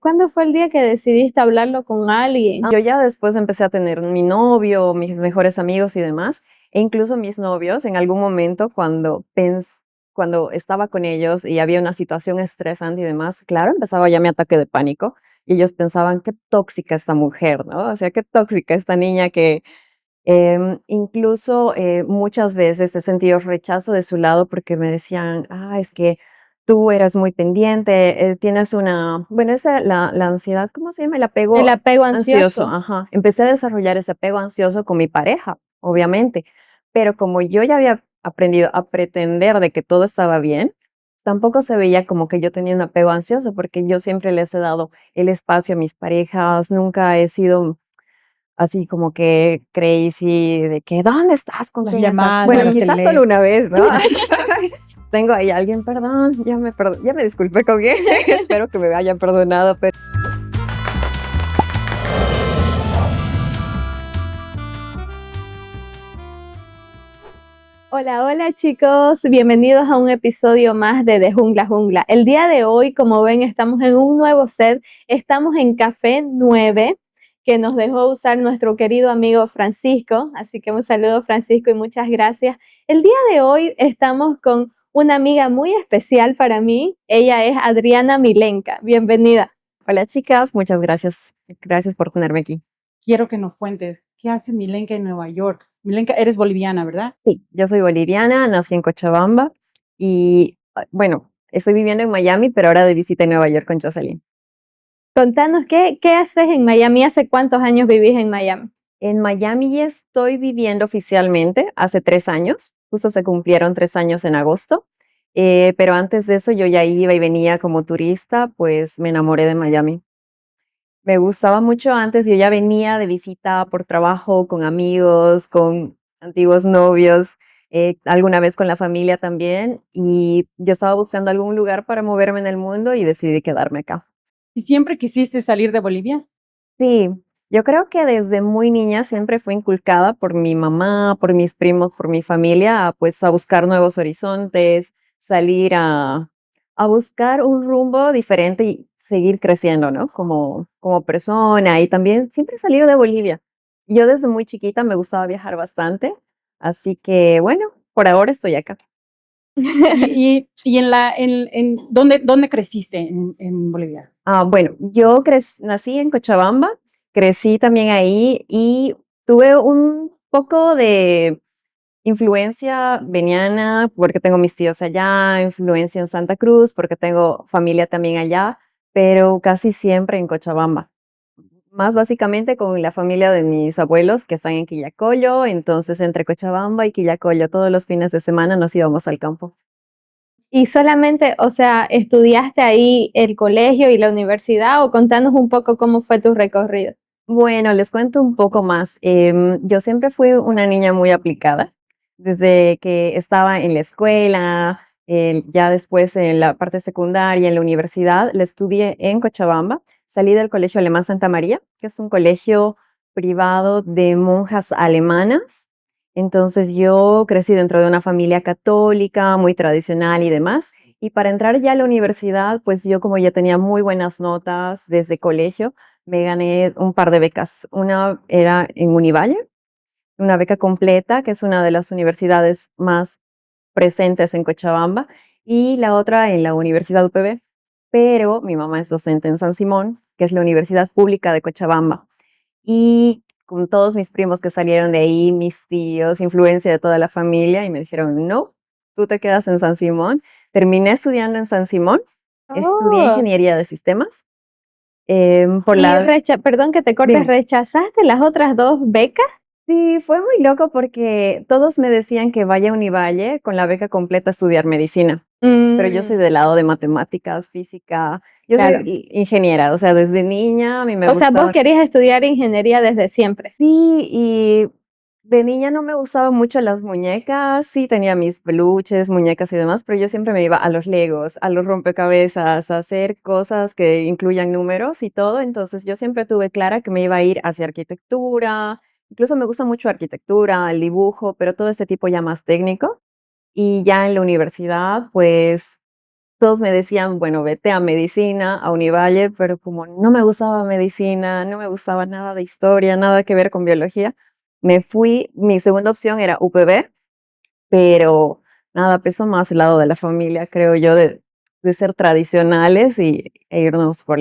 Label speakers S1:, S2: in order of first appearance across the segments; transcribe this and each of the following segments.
S1: ¿Cuándo fue el día que decidiste hablarlo con alguien?
S2: Yo ya después empecé a tener mi novio, mis mejores amigos y demás, e incluso mis novios en algún momento cuando estaba con ellos y había una situación estresante y demás, claro, empezaba ya mi ataque de pánico y ellos pensaban, qué tóxica esta mujer, ¿no? O sea, qué tóxica esta niña que incluso muchas veces he sentido rechazo de su lado porque me decían, es que tú eras muy pendiente, tienes bueno, la ansiedad, ¿cómo se llama? El
S1: El
S2: apego
S1: apego
S2: ansioso,
S1: ansioso.
S2: ajá. Empecé a desarrollar ese apego ansioso con mi pareja, obviamente, pero como yo ya había aprendido a pretender de que todo estaba bien, tampoco se veía como que yo tenía un apego ansioso porque yo siempre les he dado el espacio a mis parejas, nunca he sido así como que crazy de que, ¿dónde estás? ¿Con
S3: Las
S2: quién estás?
S3: llamadas,
S2: Bueno,
S3: los
S2: quizás solo
S3: teléfonos.
S2: una vez, ¿no? Tengo ahí a alguien, perdón, ya me disculpé con él, espero que me haya perdonado, pero
S1: Hola, hola chicos, bienvenidos a un episodio más de Jungla Jungla. El día de hoy, como ven, estamos en un nuevo set, estamos en Café 9, que nos dejó usar nuestro querido amigo Francisco, así que un saludo Francisco y muchas gracias. El día de hoy estamos con una amiga muy especial para mí, ella es Adriana Milenka, bienvenida.
S2: hola chicas, muchas gracias, gracias por tenerme aquí.
S3: Quiero que nos cuentes, ¿qué hace Milenka en Nueva York? Milenka, eres boliviana, ¿verdad?
S2: Sí, yo soy boliviana, nací en Cochabamba y bueno, estoy viviendo en Miami, pero ahora de visita en Nueva York con Jocelyn.
S1: Contanos, ¿qué haces en Miami? ¿Hace cuántos años vivís en Miami?
S2: En Miami ya estoy viviendo oficialmente hace 3 años, justo se cumplieron 3 años en agosto, pero antes de eso yo ya iba y venía como turista, pues me enamoré de Miami. Me gustaba mucho antes, yo ya venía de visita por trabajo, con amigos, con antiguos novios, alguna vez con la familia también, y yo estaba buscando algún lugar para moverme en el mundo y decidí quedarme acá.
S3: ¿Y siempre quisiste salir de Bolivia?
S2: Sí, yo creo que desde muy niña siempre fue inculcada por mi mamá, por mis primos, por mi familia, pues a buscar nuevos horizontes, salir a buscar un rumbo diferente y seguir creciendo, ¿no? Como persona y también siempre salir de Bolivia. Yo desde muy chiquita me gustaba viajar bastante, así que bueno, por ahora estoy acá.
S3: ¿Y ¿dónde creciste en Bolivia?
S2: Bueno, yo nací en Cochabamba, crecí también ahí y tuve un poco de influencia veniana porque tengo mis tíos allá, influencia en Santa Cruz porque tengo familia también allá, pero casi siempre en Cochabamba. Más básicamente con la familia de mis abuelos que están en Quillacollo, entonces entre Cochabamba y Quillacollo todos los fines de semana nos íbamos al campo.
S1: Y solamente, o sea, ¿estudiaste ahí el colegio y la universidad o contanos un poco cómo fue tu recorrido?
S2: Bueno, les cuento un poco más. Yo siempre fui una niña muy aplicada. Desde que estaba en la escuela, ya después en la parte secundaria, en la universidad, la estudié en Cochabamba. Salí del Colegio Alemán Santa María, que es un colegio privado de monjas alemanas. Entonces yo crecí dentro de una familia católica, muy tradicional y demás. Y para entrar ya a la universidad, pues yo como ya tenía muy buenas notas desde colegio, me gané un par de becas. Una era en Univalle, una beca completa, que es una de las universidades más presentes en Cochabamba, y la otra en la Universidad UPB. Pero mi mamá es docente en San Simón, que es la Universidad Pública de Cochabamba. Y con todos mis primos que salieron de ahí, mis tíos, influencia de toda la familia, y me dijeron, no, tú te quedas en San Simón. Terminé estudiando en San Simón, estudié
S1: Oh,
S2: ingeniería de sistemas. Por
S1: y
S2: la,
S1: perdón que te cortes,
S2: dime.
S1: ¿rechazaste las otras dos becas?
S2: Sí, fue muy loco porque todos me decían que vaya a Univalle con la beca completa a estudiar medicina, pero yo soy
S1: Mm,
S2: del lado de matemáticas, física, yo soy
S1: claro.
S2: ingeniera, o sea, desde niña a mí me
S1: O sea, vos
S2: gustaba.
S1: querías estudiar ingeniería desde siempre.
S2: Sí, y de niña no me gustaban mucho las muñecas, sí tenía mis peluches, muñecas y demás, pero yo siempre me iba a los Legos, a los rompecabezas, a hacer cosas que incluyan números y todo, entonces yo siempre tuve clara que me iba a ir hacia arquitectura, incluso me gusta mucho arquitectura, el dibujo, pero todo este tipo ya más técnico. Y ya en la universidad, pues todos me decían, bueno, vete a medicina, a Univalle, pero como no me gustaba medicina, no me gustaba nada de historia, nada que ver con biología, me fui, mi segunda opción era UPB, pero nada, pesó más el lado de la familia, creo yo, de ser tradicionales e irnos por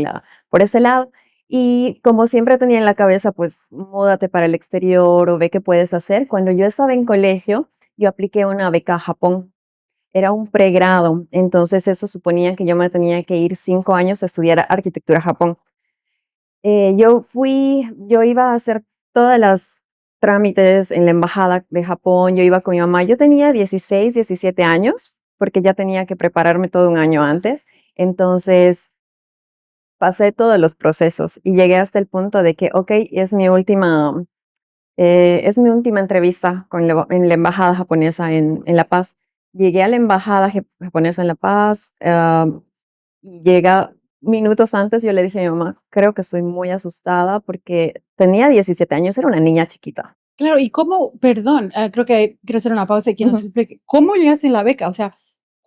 S2: ese lado. Y como siempre tenía en la cabeza, pues múdate para el exterior o ve qué puedes hacer. Cuando yo estaba en colegio, yo apliqué una beca a Japón. Era un pregrado, entonces eso suponía que yo me tenía que ir 5 años a estudiar arquitectura a Japón. Yo iba a hacer todas las trámites en la embajada de Japón, yo iba con mi mamá, yo tenía 16, 17 años, porque ya tenía que prepararme todo un año antes, entonces pasé todos los procesos y llegué hasta el punto de que, ok, es mi última entrevista en la embajada japonesa en La Paz. Llegué a la embajada japonesa en La Paz, y llega minutos antes, yo le dije a mi mamá, creo que estoy muy asustada porque tenía 17 años, era una niña chiquita.
S3: Claro, y cómo, perdón, creo que quiero hacer una pausa y quiero
S2: Ujú.
S3: explique, ¿cómo llegaste a la beca? O sea,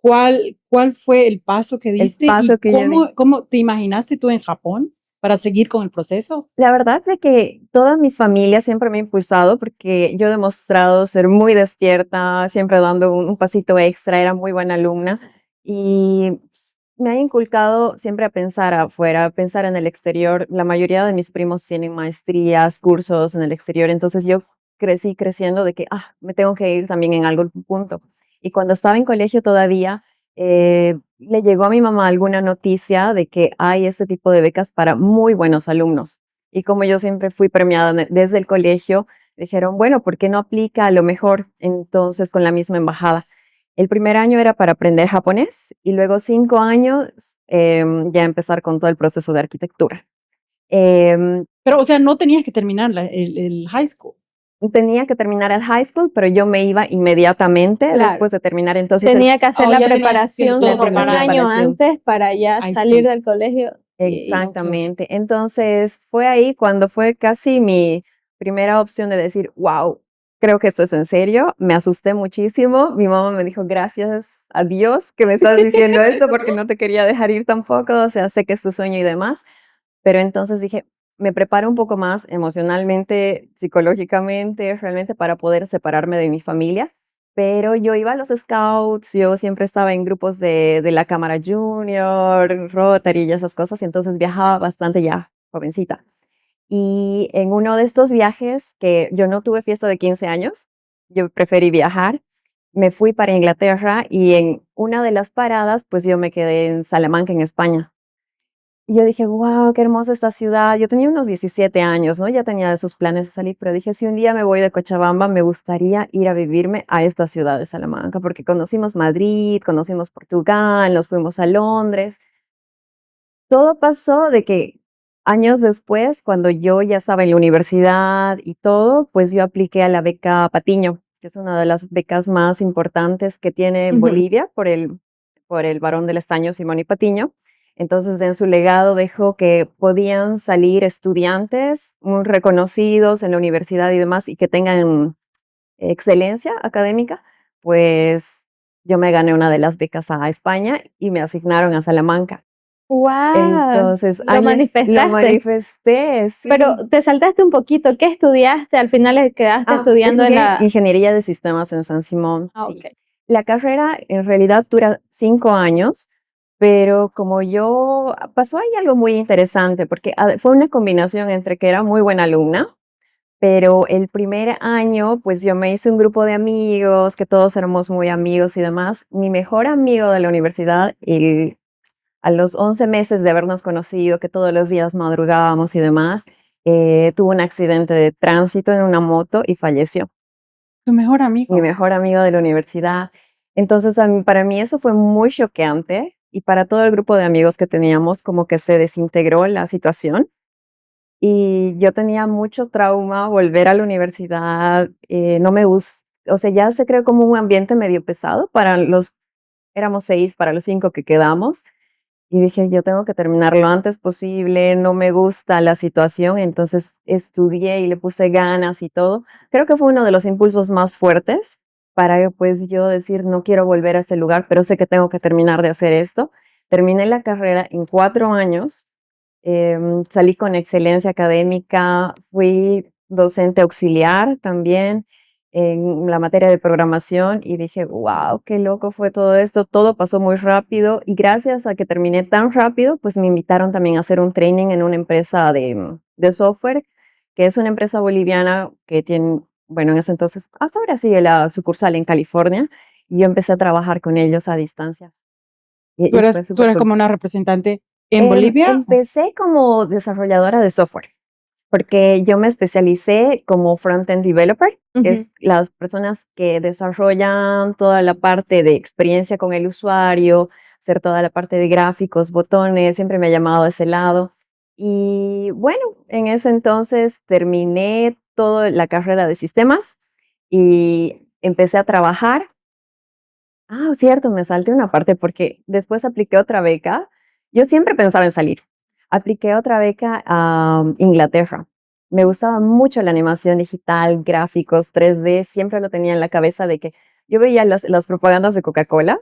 S3: ¿cuál fue el paso que
S2: El
S3: diste
S2: paso
S3: y
S2: que yo di.
S3: cómo te imaginaste tú en Japón para seguir con el proceso?
S2: La verdad es que toda mi familia siempre me ha impulsado porque yo he demostrado ser muy despierta, siempre dando un pasito extra, era muy buena alumna y me ha inculcado siempre a pensar afuera, a pensar en el exterior. La mayoría de mis primos tienen maestrías, cursos en el exterior, entonces yo crecí creciendo de que me tengo que ir también en algún punto. Y cuando estaba en colegio todavía, le llegó a mi mamá alguna noticia de que hay este tipo de becas para muy buenos alumnos. Y como yo siempre fui premiada desde el colegio, dijeron, bueno, ¿por qué no aplica a lo mejor entonces con la misma embajada? El primer año era para aprender japonés y luego 5 años ya empezar con todo el proceso de arquitectura. Em,
S3: Pero, o sea, no tenías que terminar el high school.
S2: Tenía que terminar el high school, pero yo me iba inmediatamente
S1: Claro.
S2: después de terminar. Entonces,
S1: Tenía que hacer
S3: Oh,
S1: la
S3: ya tenías que
S1: preparación
S3: todo
S2: ya
S1: como
S2: tenía
S1: un
S2: la
S3: preparado.
S1: año
S2: preparación.
S1: antes para ya
S3: Ahí
S1: salir
S3: sí.
S1: del colegio.
S3: Ok, ok.
S2: Exactamente. Entonces, fue ahí cuando fue casi mi primera opción de decir, wow, creo que esto es en serio. Me asusté muchísimo. Mi mamá me dijo, gracias a Dios que me estás diciendo esto porque no te quería dejar ir tampoco. O sea, sé que es tu sueño y demás. Pero entonces dije, me preparo un poco más emocionalmente, psicológicamente, realmente para poder separarme de mi familia. Pero yo iba a los scouts, yo siempre estaba en grupos de la Cámara Junior, Rotary y esas cosas, y entonces viajaba bastante ya, jovencita. Y en uno de estos viajes, que yo no tuve fiesta de 15 años, yo preferí viajar, me fui para Inglaterra y en una de las paradas, pues yo me quedé en Salamanca, en España. Y yo dije, wow, qué hermosa esta ciudad. Yo tenía unos 17 años, ¿no? Ya tenía esos planes de salir, pero dije, si un día me voy de Cochabamba, me gustaría ir a vivirme a esta ciudad de Salamanca, porque conocimos Madrid, conocimos Portugal, nos fuimos a Londres. Todo pasó de que años después, cuando yo ya estaba en la universidad y todo, pues yo apliqué a la beca Patiño, que es una de las becas más importantes que tiene
S1: Ujú.
S2: Bolivia por el Barón del Estaño, Simón y Patiño. Entonces, en su legado dejó que podían salir estudiantes muy reconocidos en la universidad y demás y que tengan excelencia académica, pues yo me gané una de las becas a España y me asignaron a Salamanca.
S1: Wow,
S2: Entonces,
S1: lo
S2: lo
S1: manifestaste.
S2: manifesté,
S1: Pero
S2: sí.
S1: te saltaste un poquito. ¿Qué estudiaste? Al final quedaste estudiando en
S2: Estudié
S1: la...
S2: ingeniería de sistemas en San Simón,
S1: Ah,
S2: sí.
S1: ok.
S2: La carrera en realidad dura 5 años, pero como yo, pasó ahí algo muy interesante, porque fue una combinación entre que era muy buena alumna, pero el primer año, pues yo me hice un grupo de amigos, que todos éramos muy amigos y demás. Mi mejor amigo de la universidad, a los 11 meses de habernos conocido, que todos los días madrugábamos y demás, tuvo un accidente de tránsito en una moto y falleció.
S3: Tu mejor
S2: Mi
S3: amigo.
S2: mejor amigo de la universidad. Entonces, para mí eso fue muy choqueante y para todo el grupo de amigos que teníamos, como que se desintegró la situación. Y yo tenía mucho trauma volver a la universidad, no me gusta, o sea, ya se creó como un ambiente medio pesado éramos 6 para los 5 que quedamos. Y dije, yo tengo que terminar lo antes posible, no me gusta la situación, entonces estudié y le puse ganas y todo. Creo que fue uno de los impulsos más fuertes para pues yo decir, no quiero volver a este lugar, pero sé que tengo que terminar de hacer esto. Terminé la carrera en 4 años, salí con excelencia académica, fui docente auxiliar también en la materia de programación y dije, wow, qué loco fue todo esto, todo pasó muy rápido y gracias a que terminé tan rápido, pues me invitaron también a hacer un training en una empresa de software, que es una empresa boliviana que tiene, bueno, en ese entonces, hasta ahora sigue la sucursal en California y yo empecé a trabajar con ellos a distancia y fue
S3: Tú
S2: súper
S3: eres
S2: cool.
S3: como una representante en Bolivia.
S2: Empecé como desarrolladora de software, porque yo me especialicé como front-end developer, que
S1: Ujú.
S2: es las personas que desarrollan toda la parte de experiencia con el usuario, hacer toda la parte de gráficos, botones, siempre me ha llamado a ese lado. Y bueno, en ese entonces terminé toda la carrera de sistemas y empecé a trabajar. Ah, cierto, me salté una parte porque después apliqué otra beca. Yo siempre pensaba en salir. Apliqué otra beca a Inglaterra. Me gustaba mucho la animación digital, gráficos, 3D. Siempre lo tenía en la cabeza de que yo veía las propagandas de Coca-Cola.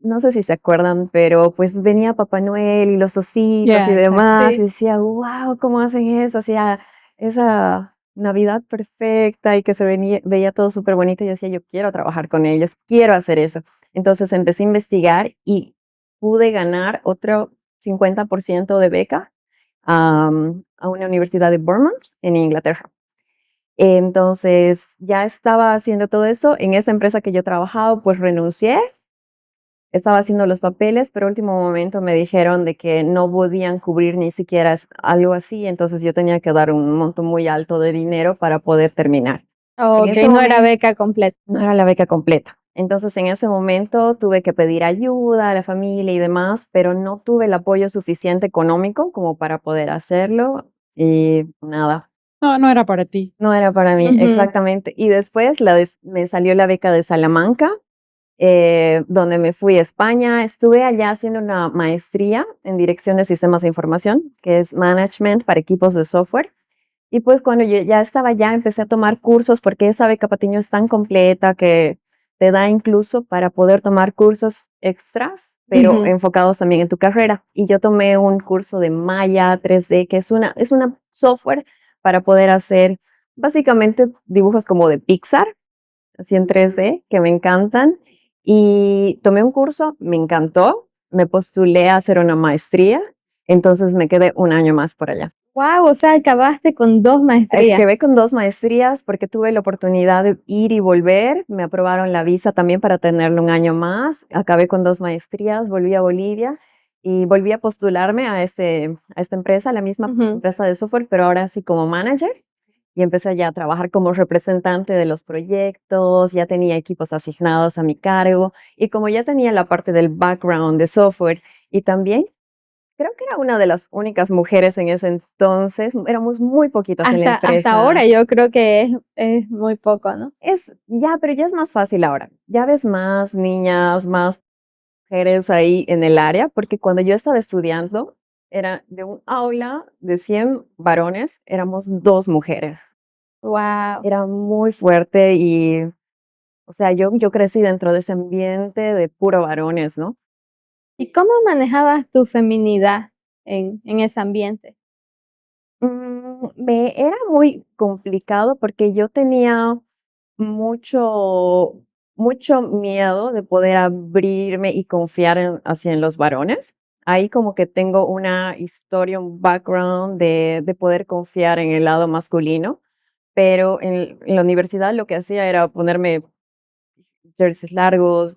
S2: No sé si se acuerdan, pero pues venía Papá Noel y los ositos y
S3: Ya, exacto.
S2: demás. Y
S1: Sí.
S2: decía, wow, ¿cómo hacen eso? Hacía esa Navidad perfecta y que veía todo súper bonito. Y yo decía, yo quiero trabajar con ellos, quiero hacer eso. Entonces empecé a investigar y pude ganar otro 50% de beca a una universidad de Bournemouth en Inglaterra. Entonces ya estaba haciendo todo eso. En esa empresa que yo trabajaba, pues renuncié, estaba haciendo los papeles, pero a último momento me dijeron de que no podían cubrir ni siquiera algo así, entonces yo tenía que dar un monto muy alto de dinero para poder terminar. En
S1: Ok,
S2: ese
S1: no era
S2: momento
S1: beca completa.
S2: no era la beca completa. Entonces en ese momento tuve que pedir ayuda a la familia y demás, pero no tuve el apoyo suficiente económico como para poder hacerlo y nada,
S3: No, no era para ti.
S2: no era para mí,
S1: Ujú.
S2: exactamente. Y después me salió la beca de Salamanca, donde me fui a España. Estuve allá haciendo una maestría en dirección de sistemas de información, que es management para equipos de software. Y pues cuando yo ya estaba allá, empecé a tomar cursos porque esa beca Patiño es tan completa que te da incluso para poder tomar cursos extras, pero
S1: Ujú.
S2: enfocados también en tu carrera. Y yo tomé un curso de Maya 3D, que es una software para poder hacer básicamente dibujos como de Pixar, así en 3D, que me encantan. Y tomé un curso, me encantó, me postulé a hacer una maestría, entonces me quedé un año más por allá.
S1: Wow, o sea, acabaste con 2 maestrías.
S2: Quedé con 2 maestrías porque tuve la oportunidad de ir y volver, me aprobaron la visa también para tenerlo un año más, acabé con 2 maestrías, volví a Bolivia y volví a postularme a esta empresa, la misma
S1: Ujú.
S2: empresa de software, pero ahora sí como manager. Y empecé ya a trabajar como representante de los proyectos, ya tenía equipos asignados a mi cargo y como ya tenía la parte del background de software y también creo que era una de las únicas mujeres en ese entonces, éramos muy poquitas en la
S1: Hasta ahora
S2: empresa.
S1: yo creo que es muy poco, ¿no?
S2: Pero ya es más fácil ahora. Ya ves más niñas, más mujeres ahí en el área, porque cuando yo estaba estudiando, era de un aula de 100 varones, éramos 2 mujeres.
S1: Wow.
S2: Era muy fuerte y, o sea, yo crecí dentro de ese ambiente de puro varones, ¿no?
S1: ¿Y cómo manejabas tu feminidad en ese ambiente?
S2: Me era muy complicado porque yo tenía mucho, mucho miedo de poder abrirme y confiar así en los varones. Ahí como que tengo una historia, un background de poder confiar en el lado masculino, pero en la universidad lo que hacía era ponerme jerseys largos,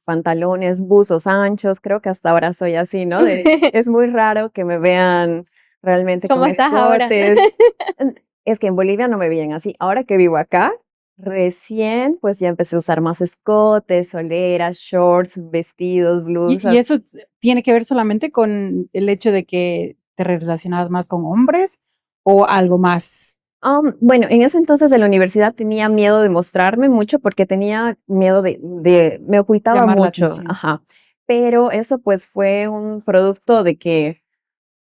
S2: pantalones, buzos anchos, creo que hasta ahora soy así, ¿no? Es muy raro que me vean realmente
S1: ¿Cómo
S2: con
S1: estás ahora?
S2: escotes. Es que en Bolivia no me veían así. Ahora que vivo acá, recién pues ya empecé a usar más escotes, soleras, shorts, vestidos,
S3: Y
S2: blusas.
S3: eso tiene que ver solamente con el hecho de que te relacionabas más con hombres o algo más.
S2: Bueno, en ese entonces de la universidad tenía miedo de mostrarme mucho porque tenía miedo me ocultaba
S3: Llamar la
S2: mucho,
S3: atención.
S2: ajá. Pero eso pues fue un producto de que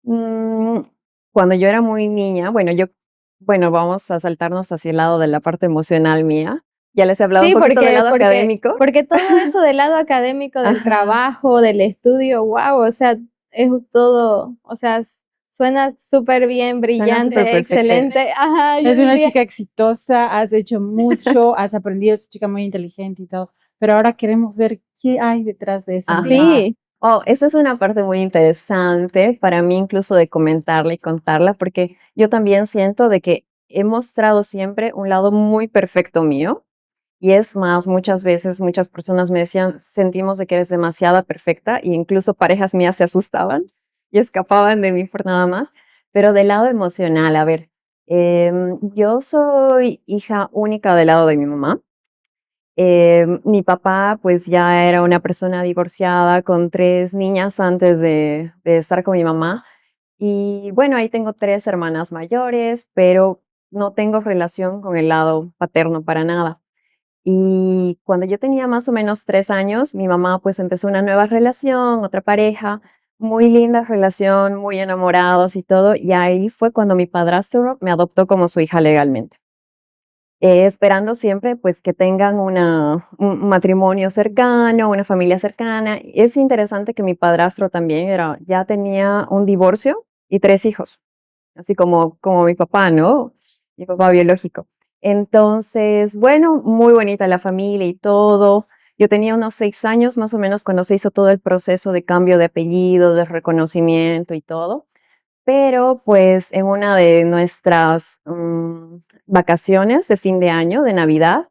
S2: cuando yo era muy niña, bueno, vamos a saltarnos hacia el lado de la parte emocional mía. Ya les he hablado
S1: Sí,
S2: un poquito del
S1: porque,
S2: lado
S1: porque,
S2: académico.
S1: porque todo eso del lado académico, del
S2: Ajá.
S1: trabajo, del estudio, wow, o sea, es todo, o sea, suena súper bien,
S2: Suena
S1: brillante,
S2: súper perfecto.
S1: excelente. Ajá, yo
S3: Es una
S1: diría,
S3: chica exitosa, has hecho mucho, has aprendido, es una chica muy inteligente y todo, pero ahora queremos ver qué hay detrás de esa
S2: Ajá.
S3: mirada.
S1: sí,
S2: Oh, esa es una parte muy interesante para mí incluso de comentarla y contarla, porque yo también siento de que he mostrado siempre un lado muy perfecto mío. Y es más, muchas veces muchas personas me decían, sentimos de que eres demasiada perfecta, y incluso parejas mías se asustaban y escapaban de mí por nada más. Pero del lado emocional, a ver, yo soy hija única del lado de mi mamá. Mi papá pues ya era una persona divorciada con 3 niñas antes de estar con mi mamá. Y bueno, ahí tengo 3 hermanas mayores, pero no tengo relación con el lado paterno para nada. Y cuando yo tenía más o menos 3 años, mi mamá pues empezó una nueva relación, otra pareja, muy linda relación, muy enamorados y todo. Y ahí fue cuando mi padrastro me adoptó como su hija legalmente. Esperando siempre pues que tengan un matrimonio cercano, una familia cercana. Es interesante que mi padrastro también ya tenía un divorcio y 3 hijos, así como mi papá, ¿no? Mi papá biológico. Entonces, bueno, muy bonita la familia y todo. Yo tenía unos 6 años más o menos cuando se hizo todo el proceso de cambio de apellido, de reconocimiento y todo. Pero pues en una de nuestras vacaciones de fin de año, de Navidad,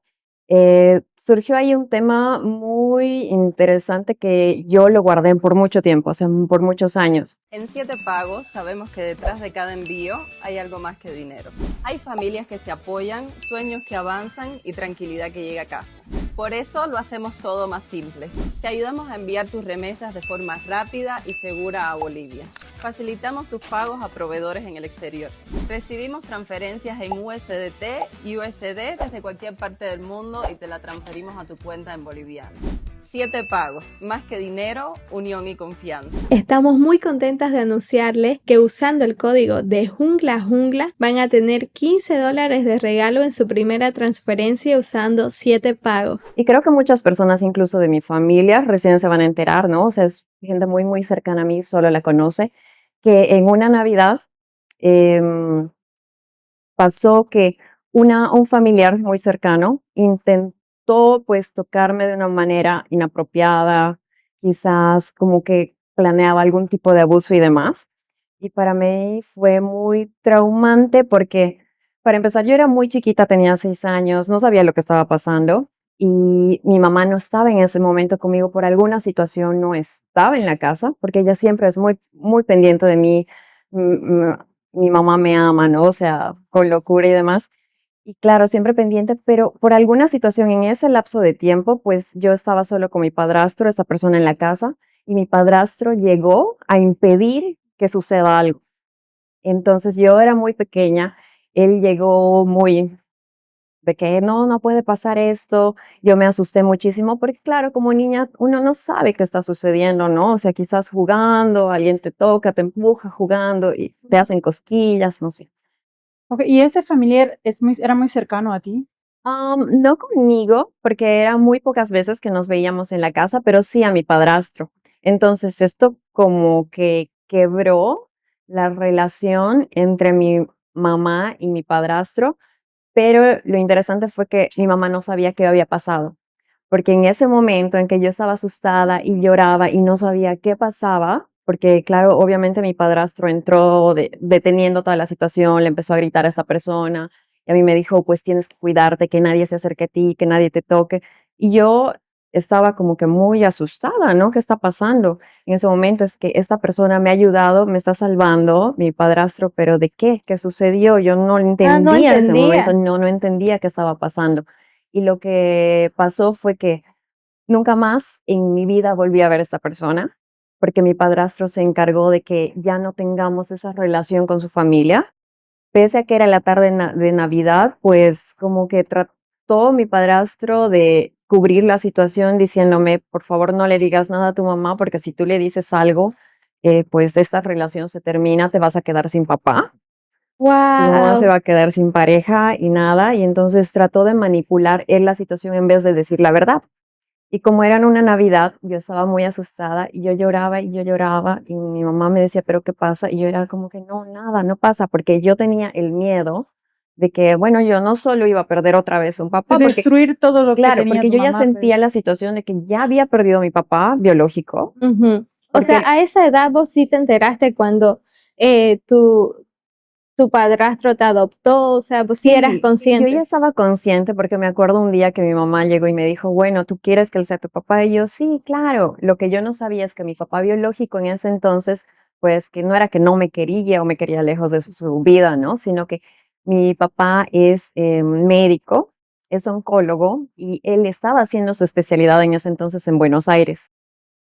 S2: surgió ahí un tema muy interesante que yo lo guardé por mucho tiempo, o sea, por muchos años.
S4: En Siete Pagos sabemos que detrás de cada envío hay algo más que dinero. Hay familias que se apoyan, sueños que avanzan y tranquilidad que llega a casa. Por eso lo hacemos todo más simple. Te ayudamos a enviar tus remesas de forma rápida y segura a Bolivia. Facilitamos tus pagos a proveedores en el exterior. Recibimos transferencias en USDT y USD desde cualquier parte del mundo y te la transferimos a tu cuenta en bolivianos. 7 Pagos, más que dinero, unión y confianza.
S1: estamos muy contentas de anunciarles que usando el código de Jungla Jungla van a tener $15 de regalo en su primera transferencia usando 7 pagos.
S2: Y creo que muchas personas, incluso de mi familia, recién se van a enterar, ¿no? O sea, es gente muy, muy cercana a mí, solo la conoce, que en una Navidad em, pasó que un familiar muy cercano intentó pues tocarme de una manera inapropiada, quizás como que planeaba algún tipo de abuso y demás. Y para mí fue muy traumante porque, para empezar, yo era muy chiquita, tenía 6 años, no sabía lo que estaba pasando, y mi mamá no estaba en ese momento conmigo por alguna situación, no estaba en la casa, porque ella siempre es muy, muy pendiente de mí. mm, Mi mamá me ama, ¿no? O sea, con locura y demás. Y claro, siempre pendiente, pero por alguna situación en ese lapso de tiempo, pues yo estaba solo con mi padrastro, esta persona en la casa, y mi padrastro llegó a impedir que suceda algo. Entonces yo era muy pequeña, él llegó muy de que no, no puede pasar esto. Yo me asusté muchísimo porque, claro, como niña uno no sabe qué está sucediendo, ¿no? O sea, quizás jugando, alguien te toca, te empuja jugando y te hacen cosquillas, no sé.
S3: Ok, ¿y ese familiar era muy cercano a ti?
S2: No conmigo, porque eran muy pocas veces que nos veíamos en la casa, pero sí a mi padrastro. Entonces, esto como que quebró la relación entre mi mamá y mi padrastro, pero lo interesante fue que mi mamá no sabía qué había pasado, porque en ese momento en que yo estaba asustada y lloraba y no sabía qué pasaba, porque claro, obviamente mi padrastro entró deteniendo toda la situación, le empezó a gritar a esta persona y a mí me dijo, pues tienes que cuidarte, que nadie se acerque a ti, que nadie te toque. Y yo estaba como que muy asustada, ¿no? ¿Qué está pasando? En ese momento es que esta persona me ha ayudado, me está salvando, mi padrastro, pero ¿de qué? ¿Qué sucedió? Yo no
S1: Ah, no
S2: entendía en ese momento,
S1: entendía.
S2: no entendía qué estaba pasando. Y lo que pasó fue que nunca más en mi vida volví a ver a esta persona, porque mi padrastro se encargó de que ya no tengamos esa relación con su familia. Pese a que era la tarde de Navidad, pues como que trató mi padrastro de cubrir la situación diciéndome, por favor no le digas nada a tu mamá, porque si tú le dices algo, pues esta relación se termina, te vas a quedar sin papá. tu mamá se
S1: Wow.
S2: va a quedar sin pareja y nada, y entonces trató de manipular él la situación en vez de decir la verdad. Y como era en una Navidad, yo estaba muy asustada y yo lloraba y mi mamá me decía, ¿pero qué pasa? Y yo era como que no, nada, no pasa, porque yo tenía el miedo de que, bueno, yo no solo iba a perder otra vez un
S3: De
S2: papá, porque,
S3: destruir todo lo que
S2: claro,
S3: tenía
S2: porque
S3: tu
S2: yo ya
S3: mamá.
S2: sentía la situación de que ya había perdido a mi papá biológico,
S1: Ujú. O sea,
S2: porque
S1: a esa edad vos sí te enteraste cuando eh, tu, tu padrastro te adoptó, o sea, vos sí eras
S2: sí, yo ya
S1: consciente.
S2: estaba consciente porque me acuerdo un día que mi mamá llegó y me dijo, bueno, ¿tú quieres que él sea tu papá? Y yo, sí, claro. Lo que yo no sabía es que mi papá biológico en ese entonces, pues que no era que no me quería o me quería lejos de su vida, ¿no? Sino que mi papá es médico, es oncólogo y él estaba haciendo su especialidad en ese entonces en Buenos Aires.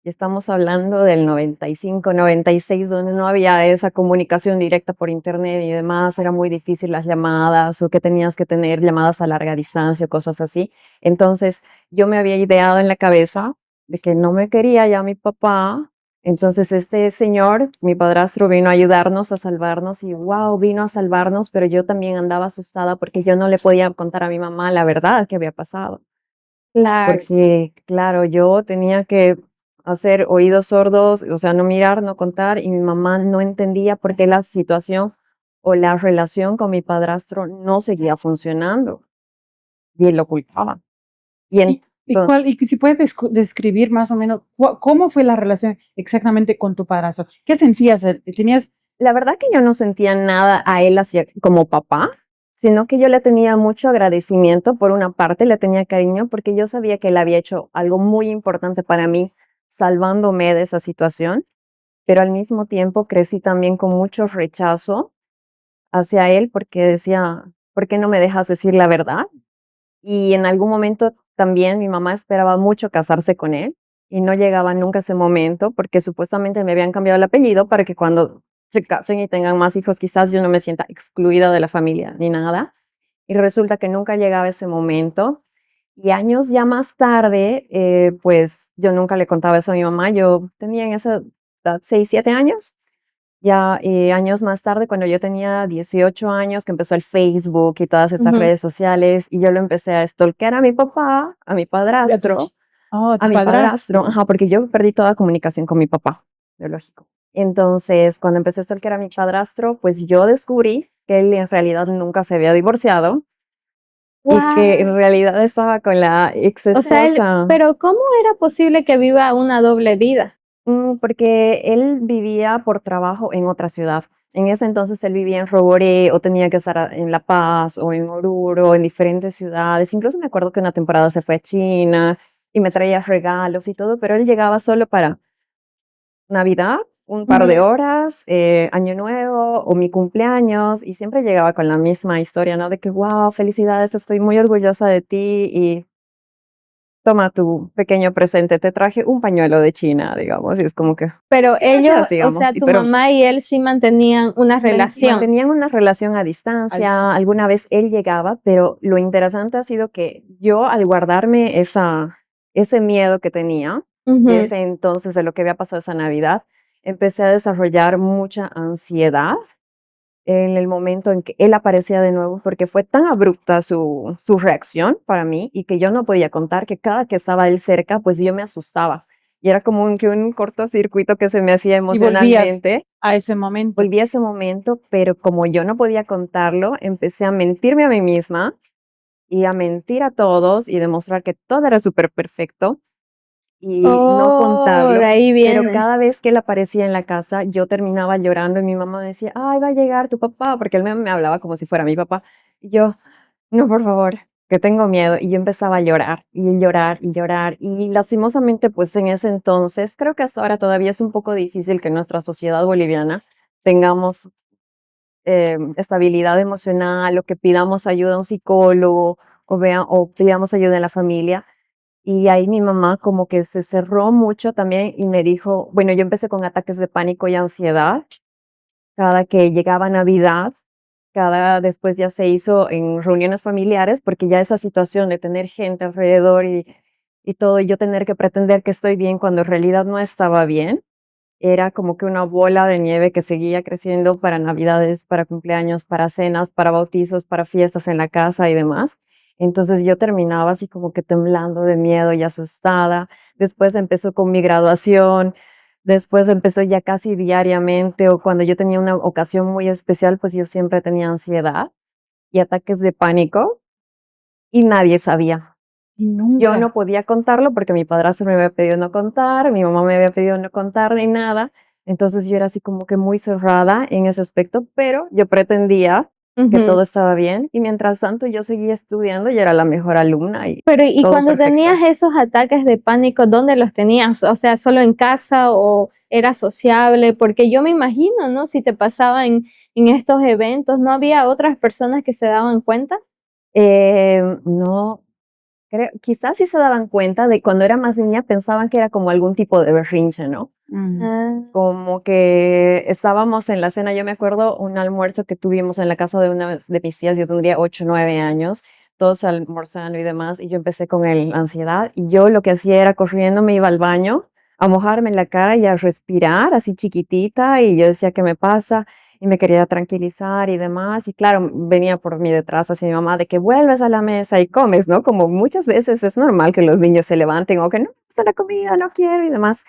S2: Y estamos hablando del 95, 96, donde no había esa comunicación directa por internet y demás, era muy difícil las llamadas o que tenías que tener llamadas a larga distancia o cosas así. Entonces, yo me había ideado en la cabeza de que no me quería ya mi papá. Entonces, este señor, mi padrastro, vino a ayudarnos, a salvarnos y wow, vino a salvarnos, pero yo también andaba asustada porque yo no le podía contar a mi mamá la verdad que había pasado.
S1: Claro.
S2: Porque, claro, yo tenía que hacer oídos sordos, o sea, no mirar, no contar, y mi mamá no entendía por qué la situación o la relación con mi padrastro no seguía funcionando, y él lo culpaba. Y entonces,
S3: Y si puedes describir más o menos cómo fue la relación exactamente con tu padrastro? ¿Qué sentías? ¿Tenías,
S2: la verdad que yo no sentía nada a él hacia, como papá, sino que yo le tenía mucho agradecimiento, por una parte, le tenía cariño, porque yo sabía que él había hecho algo muy importante para mí, salvándome de esa situación, pero al mismo tiempo crecí también con mucho rechazo hacia él porque decía, ¿por qué no me dejas decir la verdad? Y en algún momento también mi mamá esperaba mucho casarse con él y no llegaba nunca ese momento porque supuestamente me habían cambiado el apellido para que cuando se casen y tengan más hijos quizás yo no me sienta excluida de la familia ni nada. Y resulta que nunca llegaba ese momento. Y años ya más tarde, pues yo nunca le contaba eso a mi mamá. Yo tenía en esa edad 6, 7 años. Ya años más tarde, cuando yo tenía 18 años, que empezó el Facebook y todas estas
S1: Ujú.
S2: redes sociales, y yo lo empecé a stalkear a mi papá,
S3: a tu,
S2: a
S3: tu
S2: mi padrastro,
S3: padrastro?
S2: ajá, porque yo perdí toda comunicación con mi papá, biológico. Entonces, cuando empecé a stalkear a mi padrastro, pues yo descubrí que él en realidad nunca se había divorciado y que en
S1: Guau.
S2: realidad estaba con la ex
S1: O sea,
S2: esposa.
S1: pero ¿cómo era posible que viva una doble vida?
S2: Porque él vivía por trabajo en otra ciudad. En ese entonces él vivía en Roboré o tenía que estar en La Paz o en Oruro, en diferentes ciudades. Incluso me acuerdo que una temporada se fue a China y me traía regalos y todo, pero él llegaba solo para Navidad, un par de
S1: Ujú.
S2: horas, Año Nuevo o mi cumpleaños y siempre llegaba con la misma historia, ¿no? De que, wow, felicidades, estoy muy orgullosa de ti y toma tu pequeño presente, te traje un pañuelo de China, digamos, y es como que,
S1: Pero ellos,
S2: gracias,
S1: o
S2: digamos,
S1: sea,
S2: y
S1: tu
S2: pero
S1: mamá y él sí mantenían una relación.
S2: mantenían una relación a
S3: Al-
S2: distancia, alguna vez él llegaba, pero lo interesante ha sido que yo al guardarme ese miedo que tenía de
S1: Ujú.
S2: ese entonces, de lo que había pasado esa Navidad, empecé a desarrollar mucha ansiedad en el momento en que él aparecía de nuevo, porque fue tan abrupta su reacción para mí y que yo no podía contar que cada que estaba él cerca, pues yo me asustaba. Y era como que un cortocircuito que se me hacía
S3: y volvías
S2: emocionalmente.
S3: a ese momento.
S2: Volví a ese momento, pero como yo no podía contarlo, empecé a mentirme a mí misma y a mentir a todos y demostrar que todo era súper perfecto y no
S1: Oh, de
S2: contarlo,
S1: ahí
S2: pero
S1: viene.
S2: cada vez que él aparecía en la casa, yo terminaba llorando y mi mamá me decía, ay, va a llegar tu papá, porque él me hablaba como si fuera mi papá. Y yo, no, por favor, que tengo miedo. Y yo empezaba a llorar y llorar y llorar. Y lastimosamente, pues en ese entonces, creo que hasta ahora todavía es un poco difícil que en nuestra sociedad boliviana tengamos estabilidad emocional o que pidamos ayuda a un psicólogo o pidamos ayuda en la familia. Y ahí mi mamá como que se cerró mucho también y me dijo, bueno, yo empecé con ataques de pánico y ansiedad cada que llegaba Navidad, cada después ya se hizo en reuniones familiares, porque ya esa situación de tener gente alrededor y todo, y yo tener que pretender que estoy bien cuando en realidad no estaba bien, era como que una bola de nieve que seguía creciendo para navidades, para cumpleaños, para cenas, para bautizos, para fiestas en la casa y demás. Entonces yo terminaba así como que temblando de miedo y asustada. Después empezó con mi graduación, después empezó ya casi diariamente o cuando yo tenía una ocasión muy especial, pues yo siempre tenía ansiedad y ataques de pánico y nadie sabía.
S3: Y
S2: Yo
S3: nunca.
S2: no podía contarlo porque mi padrastro me había pedido no contar, mi mamá me había pedido no contar ni nada. Entonces yo era así como que muy cerrada en ese aspecto, pero yo pretendía que
S1: Ujú.
S2: todo estaba bien y mientras tanto yo seguía estudiando y era la mejor alumna y
S1: Pero y
S2: todo
S1: cuando tenías
S2: perfecto.
S1: esos ataques de pánico, ¿dónde los tenías? O sea, ¿solo en casa o era sociable? Porque yo me imagino, ¿no? Si te pasaba en estos eventos, ¿no había otras personas que se daban cuenta?
S2: No, creo, quizás sí se daban cuenta de cuando era más niña pensaban que era como algún tipo de berrinche, ¿no?
S3: Mm.
S1: Ah,
S2: Como que estábamos en la cena, yo me acuerdo un almuerzo que tuvimos en la casa de una de mis tías, yo tendría 8 9 años, todos almorzando y demás, y yo empecé con el ansiedad, y yo lo que hacía era corriendo, me iba al baño a mojarme en la cara y a respirar así chiquitita, y yo decía, ¿qué me pasa? Y me quería tranquilizar y demás, y claro, venía por mí detrás hacia mi mamá de que vuelves a la mesa y comes, ¿no? Como muchas veces es normal que los niños se levanten o que no, está la comida, no quiero y demás,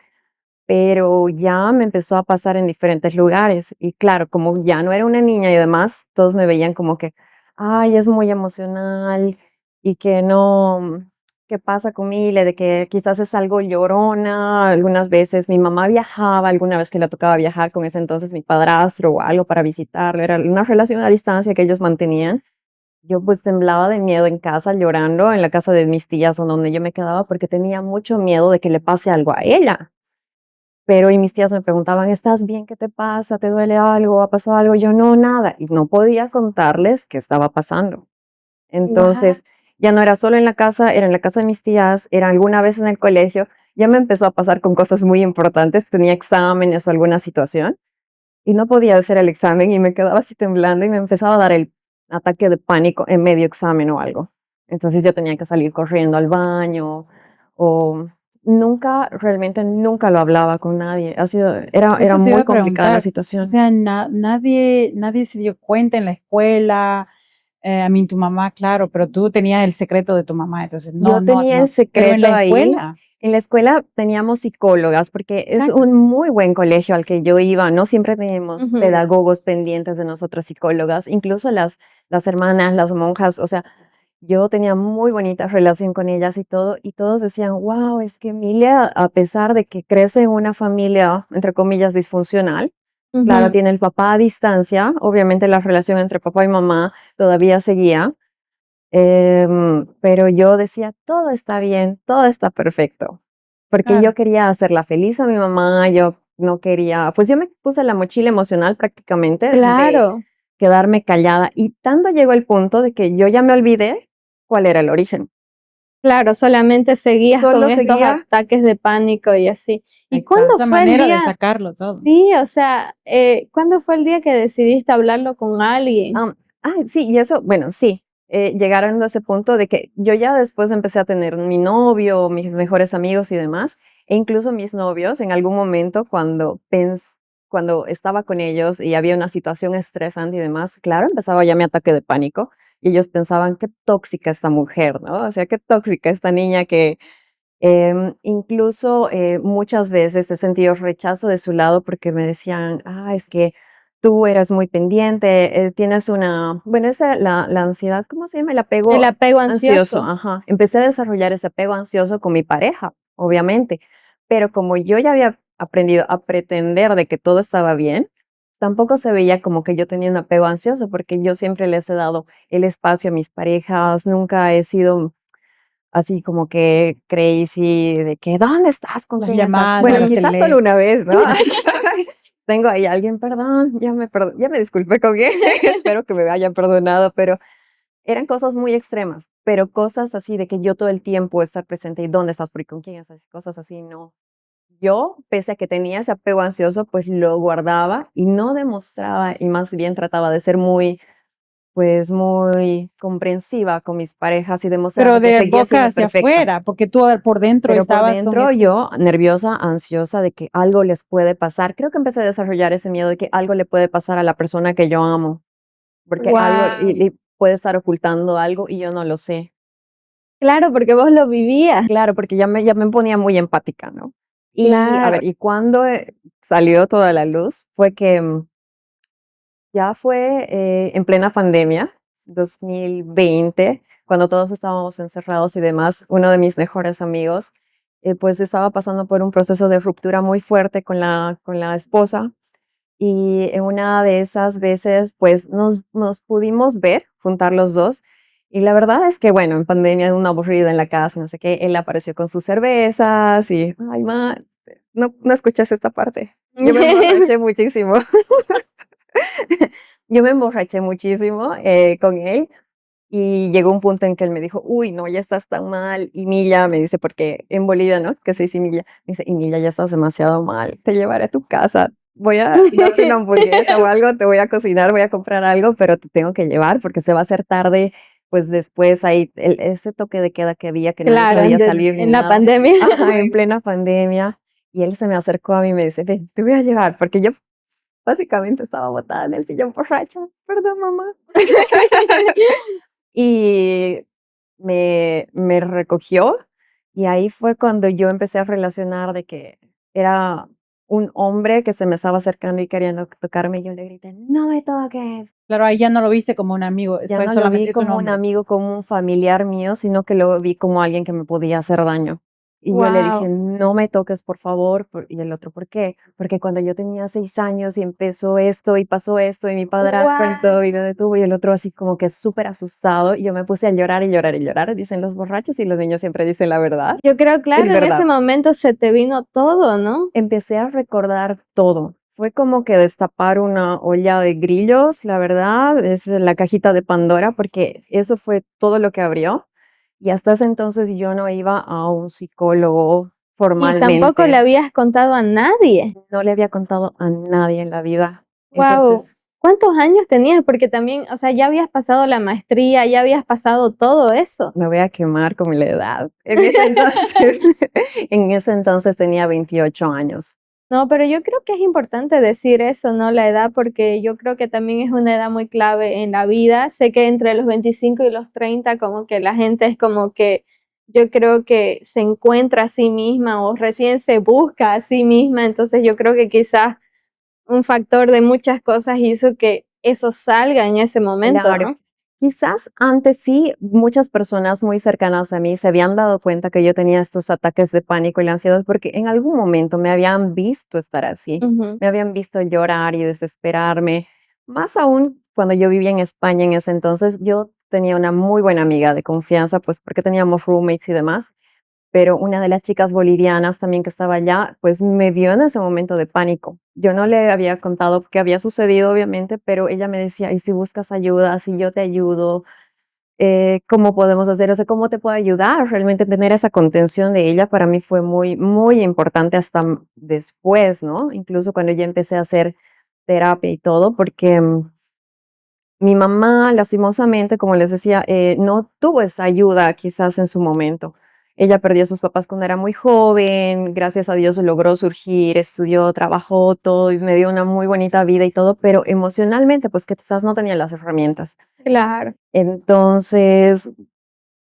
S2: pero ya me empezó a pasar en diferentes lugares. Y claro, como ya no era una niña y demás, todos me veían como que, ay, es muy emocional y que no, ¿qué pasa con Mile? De que quizás es algo llorona. Algunas veces mi mamá viajaba, alguna vez que le tocaba viajar con ese entonces mi padrastro o algo para visitarlo. Era una relación a distancia que ellos mantenían. Yo pues temblaba de miedo en casa, llorando en la casa de mis tías o donde yo me quedaba porque tenía mucho miedo de que le pase algo a ella. Pero y mis tías me preguntaban, ¿estás bien? ¿Qué te pasa? ¿Te duele algo? ¿Ha pasado algo? Yo no, nada. Y no podía contarles qué estaba pasando.
S1: guau.
S2: Entonces, ya no era solo en la casa, era en la casa de mis tías, era alguna vez en el colegio. Ya me empezó a pasar con cosas muy importantes. Tenía exámenes o alguna situación y no podía hacer el examen y me quedaba así temblando y me empezaba a dar el ataque de pánico en medio examen o algo. Entonces yo tenía que salir corriendo al baño o nunca, realmente nunca lo hablaba con nadie. Era
S3: Eso te iba
S2: muy
S3: a
S2: complicada la
S3: preguntar. O
S2: situación.
S3: sea, nadie se dio cuenta en la escuela. I mean, tu mamá, claro, pero tú tenías el secreto de tu mamá, entonces no,
S2: Yo
S3: no,
S2: tenía el
S3: no. Pero en
S2: secreto
S3: la
S2: ahí.
S3: escuela,
S2: En la escuela teníamos psicólogas porque es
S3: exacto.
S2: un muy buen colegio al que yo iba, ¿no? Siempre teníamos
S1: Ujú.
S2: pedagogos pendientes de nosotras psicólogas, incluso las hermanas, las monjas, o sea, yo tenía muy bonita relación con ellas y todos decían, wow, es que Emilia, a pesar de que crece en una familia, entre comillas, disfuncional, claro,
S1: Ujú.
S2: tiene el papá a distancia, obviamente la relación entre papá y mamá todavía seguía, pero yo decía, todo está bien, todo está perfecto, porque yo
S3: Claro.
S2: quería hacerla feliz a mi mamá, yo no quería, pues yo me puse la mochila emocional prácticamente de
S1: Claro,
S2: quedarme callada y tanto llegó el punto de que yo ya me olvidé cuál era el origen.
S1: claro, solamente seguías con
S2: Solo
S1: estos
S2: seguía,
S1: ataques de pánico y así. ¿Y cuándo
S3: La
S2: exacto.
S1: fue el
S3: manera de
S1: día?
S3: sacarlo todo.
S1: Sí, o sea, ¿cuándo fue el día que decidiste hablarlo con alguien?
S2: Sí, y eso, bueno, sí, llegaron a ese punto de que yo ya después empecé a tener mi novio, mis mejores amigos y demás, e incluso mis novios en algún momento cuando estaba con ellos y había una situación estresante y demás, claro, empezaba ya mi ataque de pánico y ellos pensaban, qué tóxica esta mujer, ¿no? O sea, qué tóxica esta niña que incluso muchas veces he sentido rechazo de su lado porque me decían, es que tú eras muy pendiente, tienes bueno, la ansiedad, ¿cómo se llama? El
S1: El
S2: apego
S1: apego
S2: ansioso,
S1: ansioso.
S2: ajá. Empecé a desarrollar ese apego ansioso con mi pareja, obviamente, pero como yo ya había aprendido a pretender de que todo estaba bien, tampoco se veía como que yo tenía un apego ansioso porque yo siempre les he dado el espacio a mis parejas, nunca he sido así como que crazy de que, ¿dónde estás? ¿Con
S3: Las
S2: quién estás?
S3: llamadas,
S2: Bueno,
S3: los
S2: quizás solo
S3: teléfonos.
S2: una vez, ¿no? Tengo ahí a alguien, perdón, ya me disculpé con él, espero que me hayan perdonado, pero eran cosas muy extremas, pero cosas así de que yo todo el tiempo estar presente y dónde estás, porque con quién estás, cosas así, no. Yo, pese a que tenía ese apego ansioso, pues lo guardaba y no demostraba y más bien trataba de ser muy pues muy comprensiva con mis parejas y
S3: Pero
S2: demostrando que
S3: de
S2: seguía
S3: boca
S2: siendo
S3: hacia
S2: perfecta.
S3: afuera, porque tú por dentro
S2: Pero por
S3: estabas con
S2: dentro
S3: ese...
S2: yo nerviosa, ansiosa de que algo les puede pasar. Creo que empecé a desarrollar ese miedo de que algo le puede pasar a la persona que yo amo, porque algo
S1: Wow.
S2: y puede estar ocultando algo y yo no lo sé.
S1: Claro, porque vos lo vivías.
S2: Claro, porque ya me ponía muy empática, ¿no? Y a
S1: Claro.
S2: ver, y cuando salió toda la luz fue que ya fue en plena pandemia, 2020, cuando todos estábamos encerrados y demás. Uno de mis mejores amigos, pues estaba pasando por un proceso de ruptura muy fuerte con la esposa. Y en una de esas veces, pues nos pudimos ver, juntar los dos. Y la verdad es que, bueno, en pandemia, un aburrido en la casa, no sé qué, él apareció con sus cervezas y, ay, ma, no escuchas esta parte. Yo me emborraché muchísimo. Yo me emborraché muchísimo con él y llegó un punto en que él me dijo, uy, no, ya estás tan mal. Y Milla me dice, porque en Bolivia, ¿no? Que se dice Milla. Me dice, y Milla, ya estás demasiado mal. Te llevaré a tu casa. Voy a darte una hamburguesa o algo, te voy a cocinar, voy a comprar algo, pero te tengo que llevar porque se va a hacer tarde. Pues después hay ese toque de queda que había, que nadie
S1: Claro,
S2: podía salir ni
S1: en la
S2: nada.
S1: pandemia.
S2: Ajá, en plena pandemia. Y él se me acercó a mí y me dice, ven, te voy a llevar, porque yo básicamente estaba botada en el sillón borracha. Perdón, mamá. Y me recogió y ahí fue cuando yo empecé a relacionar de que era un hombre que se me estaba acercando y queriendo tocarme y yo le grité, no me toques.
S3: Claro, ahí ya no lo viste como un amigo,
S2: Ya
S3: fue
S2: no lo vi
S3: solamente, es un
S2: como un
S3: hombre.
S2: amigo, como un familiar mío, sino que lo vi como alguien que me podía hacer daño. Y yo le dije,
S1: Wow.
S2: no me toques, por favor. Y el otro, ¿por qué? Porque cuando yo tenía 6 años y empezó esto y pasó esto y mi padrastro entró y lo detuvo y el otro así como que súper asustado y yo me puse a llorar y llorar y llorar. Dicen los borrachos y los niños siempre dicen la verdad.
S1: Yo creo,
S2: Es
S1: claro, en ese
S2: verdad.
S1: momento se te vino todo, ¿no?
S2: Empecé a recordar todo. Fue como que destapar una olla de grillos, la verdad, es la cajita de Pandora, porque eso fue todo lo que abrió. Y hasta ese entonces yo no iba a un psicólogo
S1: Y tampoco le
S2: formalmente.
S1: habías contado a nadie.
S2: No le había contado a nadie en la vida.
S1: Wow.
S2: Entonces,
S1: ¿Cuántos años tenías? Porque también, o sea, ya habías pasado la maestría, ya habías pasado todo eso.
S2: me voy a quemar con la edad. En ese entonces, en ese entonces tenía 28 años.
S1: No, pero yo creo que es importante decir eso, ¿no? La edad, porque yo creo que también es una edad muy clave en la vida. Sé que entre los 25 y los 30, como que la gente es como que yo creo que se encuentra a sí misma o recién se busca a sí misma. Entonces yo creo que quizás un factor de muchas cosas hizo que eso salga en ese momento,
S2: Claro.
S1: ¿no?
S2: Quizás antes sí, muchas personas muy cercanas a mí se habían dado cuenta que yo tenía estos ataques de pánico y la ansiedad porque en algún momento me habían visto estar así,
S1: Ujú.
S2: me habían visto llorar y desesperarme. Más aún cuando yo vivía en España en ese entonces, yo tenía una muy buena amiga de confianza, pues porque teníamos roommates y demás, pero una de las chicas bolivianas también que estaba allá, pues me vio en ese momento de pánico. Yo no le había contado qué había sucedido, obviamente, pero ella me decía, ¿y si buscas ayuda? Si yo te ayudo, ¿cómo podemos hacer? O sea, ¿cómo te puedo ayudar? Realmente tener esa contención de ella para mí fue muy, muy importante hasta después, ¿no? Incluso cuando ya empecé a hacer terapia y todo, porque mi mamá, lastimosamente, como les decía, no tuvo esa ayuda quizás en su momento. Ella perdió a sus papás cuando era muy joven, gracias a Dios logró surgir, estudió, trabajó todo y me dio una muy bonita vida y todo, pero emocionalmente, pues que quizás no tenía las herramientas.
S1: Claro.
S2: Entonces,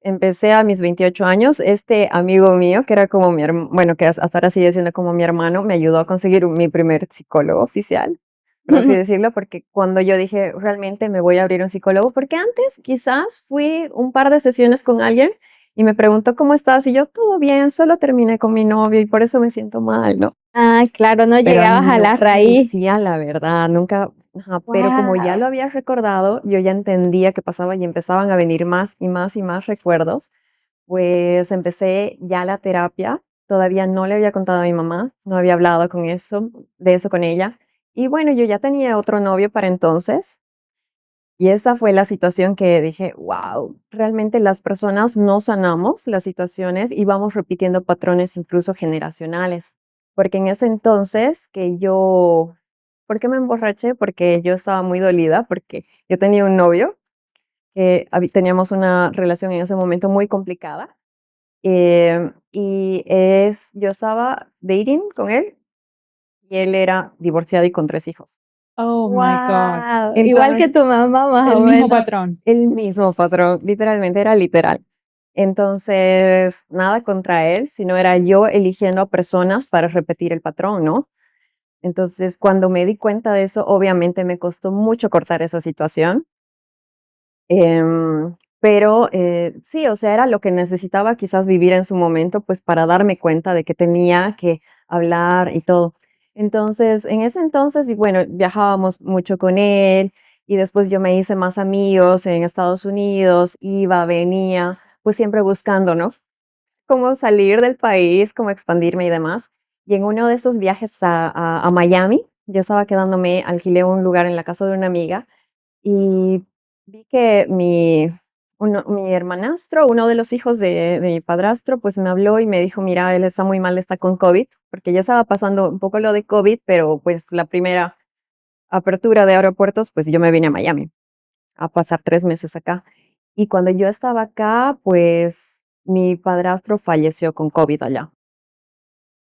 S2: empecé a mis 28 años, este amigo mío, que era como mi hermano, bueno, que hasta ahora sigue siendo como mi hermano, me ayudó a conseguir mi primer psicólogo oficial, por así decirlo, porque cuando yo dije, realmente me voy a abrir un psicólogo, porque antes quizás fui un par de sesiones con alguien y me preguntó cómo estás y yo, todo bien, solo terminé con mi novio y por eso me siento mal, ¿no?
S1: Ah, claro, no
S2: Pero
S1: llegabas a
S2: no
S1: la raíz.
S2: conocía la verdad, nunca, ajá, pero como ya
S1: Wow.
S2: lo había recordado, yo ya entendía qué pasaba y empezaban a venir más y más y más recuerdos, pues empecé ya la terapia. Todavía no le había contado a mi mamá, no había hablado de eso con ella. Y bueno, yo ya tenía otro novio para entonces. Y esa fue la situación que dije, wow, realmente las personas no sanamos las situaciones y vamos repitiendo patrones incluso generacionales. Porque en ese entonces ¿por qué me emborraché? Porque yo estaba muy dolida, porque yo tenía un novio que teníamos una relación en ese momento muy complicada. Yo estaba dating con él y él era divorciado y con 3 hijos.
S3: Oh my God.
S1: Wow, igual que
S2: Entonces,
S1: tu mamá, más
S3: El
S1: o
S3: mismo
S1: menos.
S3: patrón.
S2: el mismo patrón, literalmente era literal. Entonces, nada contra él, sino era yo eligiendo a personas para repetir el patrón, ¿no? Entonces, cuando me di cuenta de eso, obviamente me costó mucho cortar esa situación. Pero sí, o sea, era lo que necesitaba quizás vivir en su momento, pues para darme cuenta de que tenía que hablar y todo. Entonces, en ese entonces, y bueno, viajábamos mucho con él y después yo me hice más amigos en Estados Unidos, iba, venía, pues siempre buscando, ¿no? Cómo salir del país, cómo expandirme y demás. Y en uno de esos viajes a Miami, yo estaba quedándome, alquilé un lugar en la casa de una amiga y vi que mi hermanastro, uno de los hijos de mi padrastro, pues me habló y me dijo, mira, él está muy mal, está con COVID, porque ya estaba pasando un poco lo de COVID, pero pues la primera apertura de aeropuertos, pues yo me vine a Miami a pasar 3 meses acá. Y cuando yo estaba acá, pues mi padrastro falleció con COVID allá.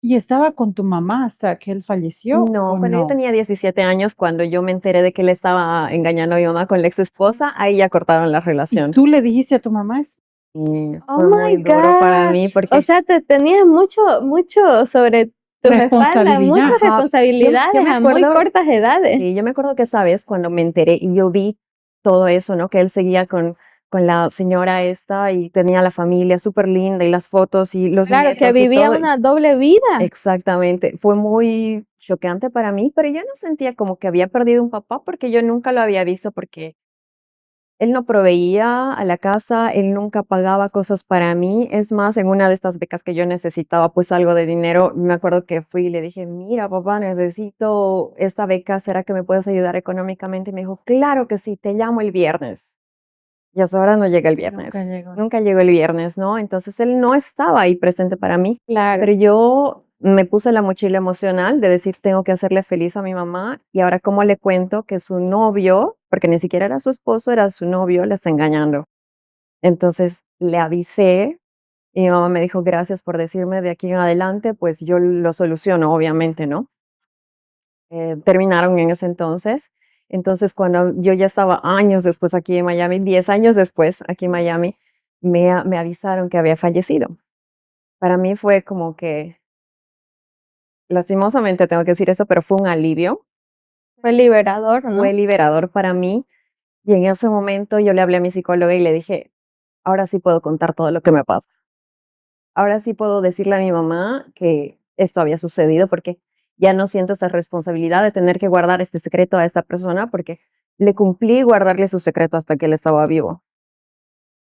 S3: ¿Y estaba con tu mamá hasta que él falleció
S2: No,
S3: o
S2: cuando yo
S3: no?
S2: tenía 17 años, cuando yo me enteré de que él estaba engañando a mi mamá con la ex esposa, ahí ya cortaron la
S3: ¿Y
S2: relación.
S3: tú le dijiste a tu mamá eso?
S2: Y
S1: Oh
S2: fue muy
S1: my
S2: duro para
S1: God.
S2: mí
S1: O
S2: porque,
S1: sea, te tenías mucho sobre tus espaldas, muchas
S3: Responsabilidad.
S2: ajá, yo
S1: responsabilidades
S2: me
S1: a muy
S2: acuerdo,
S1: cortas edades.
S2: sí, yo me acuerdo que esa vez cuando me enteré y yo vi todo eso, ¿no? Que él seguía con la señora esta y tenía la familia súper linda y las fotos y los
S1: Claro, que
S2: nietos y
S1: vivía
S2: todo.
S1: una doble vida.
S2: Exactamente, fue muy choqueante para mí, pero yo no sentía como que había perdido un papá porque yo nunca lo había visto porque él no proveía a la casa, él nunca pagaba cosas para mí. Es más, en una de estas becas que yo necesitaba pues algo de dinero, me acuerdo que fui y le dije, mira papá, necesito esta beca, ¿será que me puedes ayudar económicamente? Y me dijo, claro que sí, te llamo el viernes. Y hasta ahora no llega el
S3: Nunca
S2: viernes.
S3: llegó.
S2: Nunca llegó el viernes, ¿no? Entonces él no estaba ahí presente para mí.
S1: Claro.
S2: Pero yo me puse la mochila emocional de decir, tengo que hacerle feliz a mi mamá. Y ahora, ¿cómo le cuento que su novio, porque ni siquiera era su esposo, era su novio, le está engañando? Entonces le avisé y mi mamá me dijo, gracias por decirme de aquí en adelante, pues yo lo soluciono, obviamente, ¿no? Terminaron en ese entonces. Entonces, cuando yo ya estaba años después aquí en Miami, 10 años después aquí en Miami, me avisaron que había fallecido. Para mí fue como que, lastimosamente tengo que decir esto, pero fue un alivio,
S1: Fue liberador,
S2: fue
S1: ¿no?
S2: liberador para mí. Y en ese momento yo le hablé a mi psicóloga y le dije, ahora sí puedo contar todo lo que me pasa. Ahora sí puedo decirle a mi mamá que esto había sucedido porque ya no siento esa responsabilidad de tener que guardar este secreto a esta persona porque le cumplí guardarle su secreto hasta que él estaba vivo.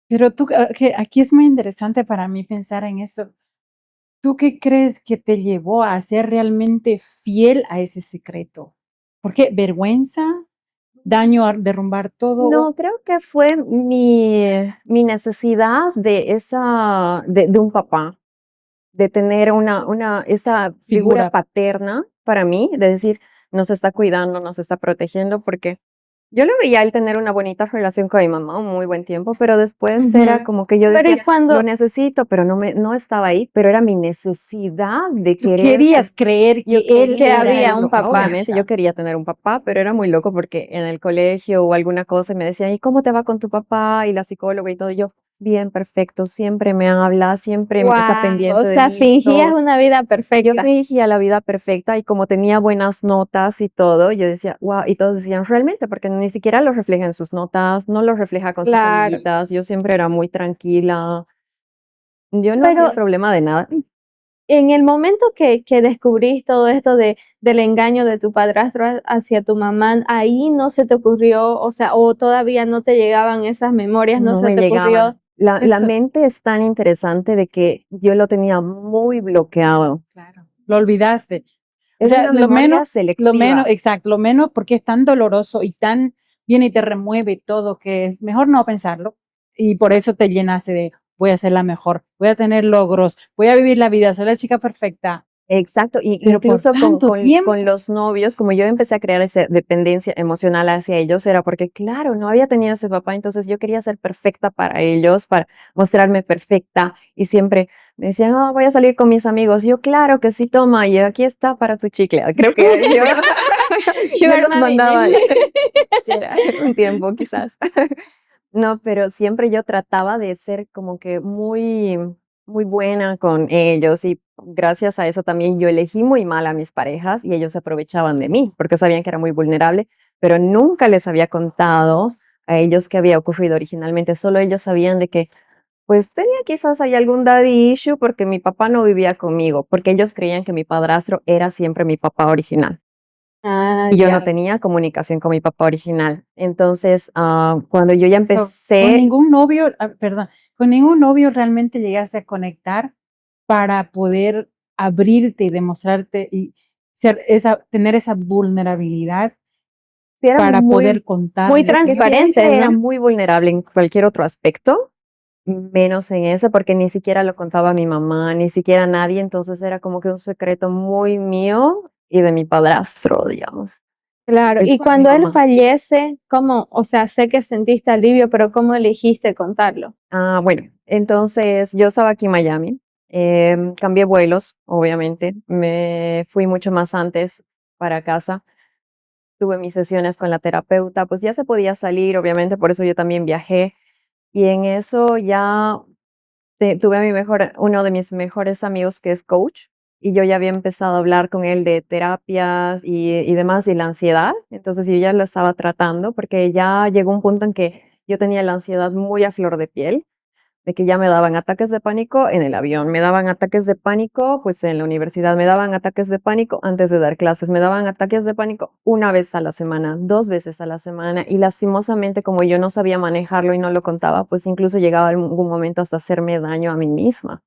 S3: Pero tú, que aquí es muy interesante para mí pensar en eso. ¿Tú qué crees que te llevó a ser realmente fiel a ese secreto? ¿Por qué? ¿Vergüenza? ¿Daño a derrumbar todo?
S2: No, creo que fue mi necesidad de un papá, de tener esa figura
S3: Figura.
S2: paterna para mí, de decir, nos está cuidando, nos está protegiendo, porque yo lo veía a él tener una bonita relación con mi mamá, un muy buen tiempo, pero después era
S1: Ujú.
S2: como que yo
S1: Pero y
S2: decía, lo
S1: cuando
S2: necesito, pero no estaba ahí, pero era mi necesidad de
S3: Tú
S2: querer.
S3: querías creer
S2: Yo
S3: que él
S1: que
S2: quería
S3: era
S1: había
S3: el
S1: un
S2: tenerlo,
S1: papá.
S2: obviamente yo
S3: exacto.
S2: quería tener un papá, pero era muy loco porque en el colegio o alguna cosa me decían, ¿y cómo te va con tu papá? Y la psicóloga y todo, y yo, bien, perfecto, siempre me habla, siempre está
S1: Wow, o
S2: pendiente de
S1: sea,
S2: mí,
S1: fingías
S2: todo.
S1: una vida
S2: Yo
S1: perfecta.
S2: fingía la vida perfecta y como tenía buenas notas y todo, yo decía, wow, y todos decían, realmente, porque ni siquiera lo refleja en sus notas, no lo refleja con sus
S1: Claro.
S2: amiguitas, yo siempre era muy tranquila, yo no hacía
S1: Pero
S2: problema de nada.
S1: en el momento que descubrís todo esto del engaño de tu padrastro hacia tu mamá, ahí no se te ocurrió, o sea, o todavía no te llegaban esas memorias, no
S2: No
S1: se
S2: me
S1: te ocurrió.
S2: llegaban. La
S3: Eso,
S2: mente es tan interesante de que yo lo tenía muy bloqueado.
S3: claro. Lo olvidaste. O
S2: Es
S3: sea,
S2: una memoria selectiva.
S3: exacto, lo menos porque es tan doloroso y tan viene y te remueve todo que es mejor no pensarlo. Y por eso te llenaste de voy a ser la mejor, voy a tener logros, voy a vivir la vida, soy la chica perfecta.
S2: Exacto, y
S3: Pero por
S2: incluso
S3: tanto tiempo.
S2: con los novios, como yo empecé a crear esa dependencia emocional hacia ellos, era porque, claro, no había tenido ese papá, entonces yo quería ser perfecta para ellos, para mostrarme perfecta, y siempre me decían, oh, voy a salir con mis amigos. Yo, claro que sí, toma, y aquí está para tu chicle. Creo que yo, yo
S1: Sugar
S2: los
S1: Mami.
S2: mandaba sí, era un tiempo quizás. No, pero siempre yo trataba de ser como que muy buena con ellos y gracias a eso también yo elegí muy mal a mis parejas y ellos se aprovechaban de mí porque sabían que era muy vulnerable, pero nunca les había contado a ellos qué había ocurrido originalmente. Solo ellos sabían de que pues tenía quizás ahí algún daddy issue porque mi papá no vivía conmigo, porque ellos creían que mi padrastro era siempre mi papá original.
S1: Ah,
S2: Y yo no
S1: ya.
S2: tenía comunicación con mi papá original. Entonces, cuando yo ya
S3: Con
S2: empecé,
S3: ningún novio, perdón, con ningún novio realmente llegaste a conectar para poder abrirte y demostrarte y tener esa vulnerabilidad
S2: sí era
S3: para poder
S1: Muy
S3: contarles.
S2: es que
S1: transparente,
S2: siempre era
S1: ¿no?
S2: muy vulnerable en cualquier otro aspecto, menos en ese, porque ni siquiera lo contaba a mi mamá, ni siquiera a nadie, entonces era como que un secreto muy mío y de mi padrastro, digamos.
S1: Claro.
S2: Y
S1: Y
S2: con mi
S1: cuando él
S2: mamá.
S1: fallece, ¿cómo? O sea, sé que sentiste alivio, pero ¿cómo elegiste contarlo?
S2: Bueno, entonces yo estaba aquí en Miami, cambié vuelos, obviamente, me fui mucho más antes para casa, tuve mis sesiones con la terapeuta, pues ya se podía salir, obviamente, por eso yo también viajé. Y en eso ya tuve a uno de mis mejores amigos que es coach, y yo ya había empezado a hablar con él de terapias y demás, y la ansiedad. Entonces yo ya lo estaba tratando porque ya llegó un punto en que yo tenía la ansiedad muy a flor de piel de que ya me daban ataques de pánico en el avión, me daban ataques de pánico pues en la universidad, me daban ataques de pánico antes de dar clases, me daban ataques de pánico una vez a la semana, dos veces a la semana y lastimosamente como yo no sabía manejarlo y no lo contaba, pues incluso llegaba algún momento hasta hacerme daño a mí misma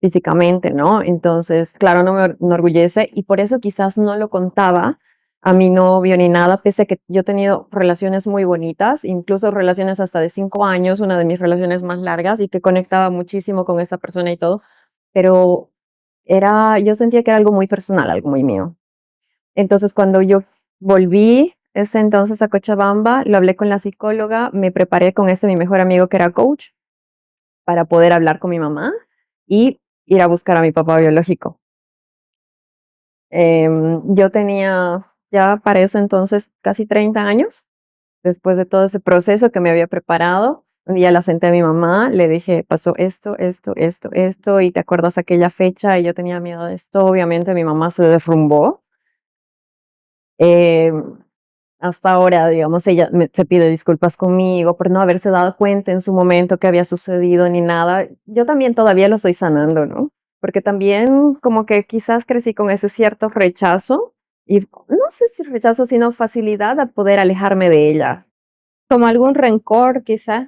S2: físicamente, ¿no? Entonces, claro, no me enorgullece y por eso quizás no lo contaba a mi novio ni nada, pese a que yo he tenido relaciones muy bonitas, incluso relaciones hasta de 5 años, una de mis relaciones más largas y que conectaba muchísimo con esa persona y todo, pero yo sentía que era algo muy personal, algo muy mío. Entonces, cuando yo volví ese entonces a Cochabamba, lo hablé con la psicóloga, me preparé con mi mejor amigo que era coach para poder hablar con mi mamá y ir a buscar a mi papá biológico. Yo tenía ya para ese entonces casi 30 años, después de todo ese proceso que me había preparado. Un día la senté a mi mamá, le dije, pasó esto, y te acuerdas aquella fecha, y yo tenía miedo de esto. Obviamente mi mamá se derrumbó. Em, Hasta ahora, digamos, ella se pide disculpas conmigo por no haberse dado cuenta en su momento que había sucedido ni nada. Yo también todavía lo estoy sanando, ¿no? Porque también como que quizás crecí con ese cierto rechazo y no sé si rechazo, sino facilidad a poder alejarme de ella.
S1: Como algún rencor, quizás.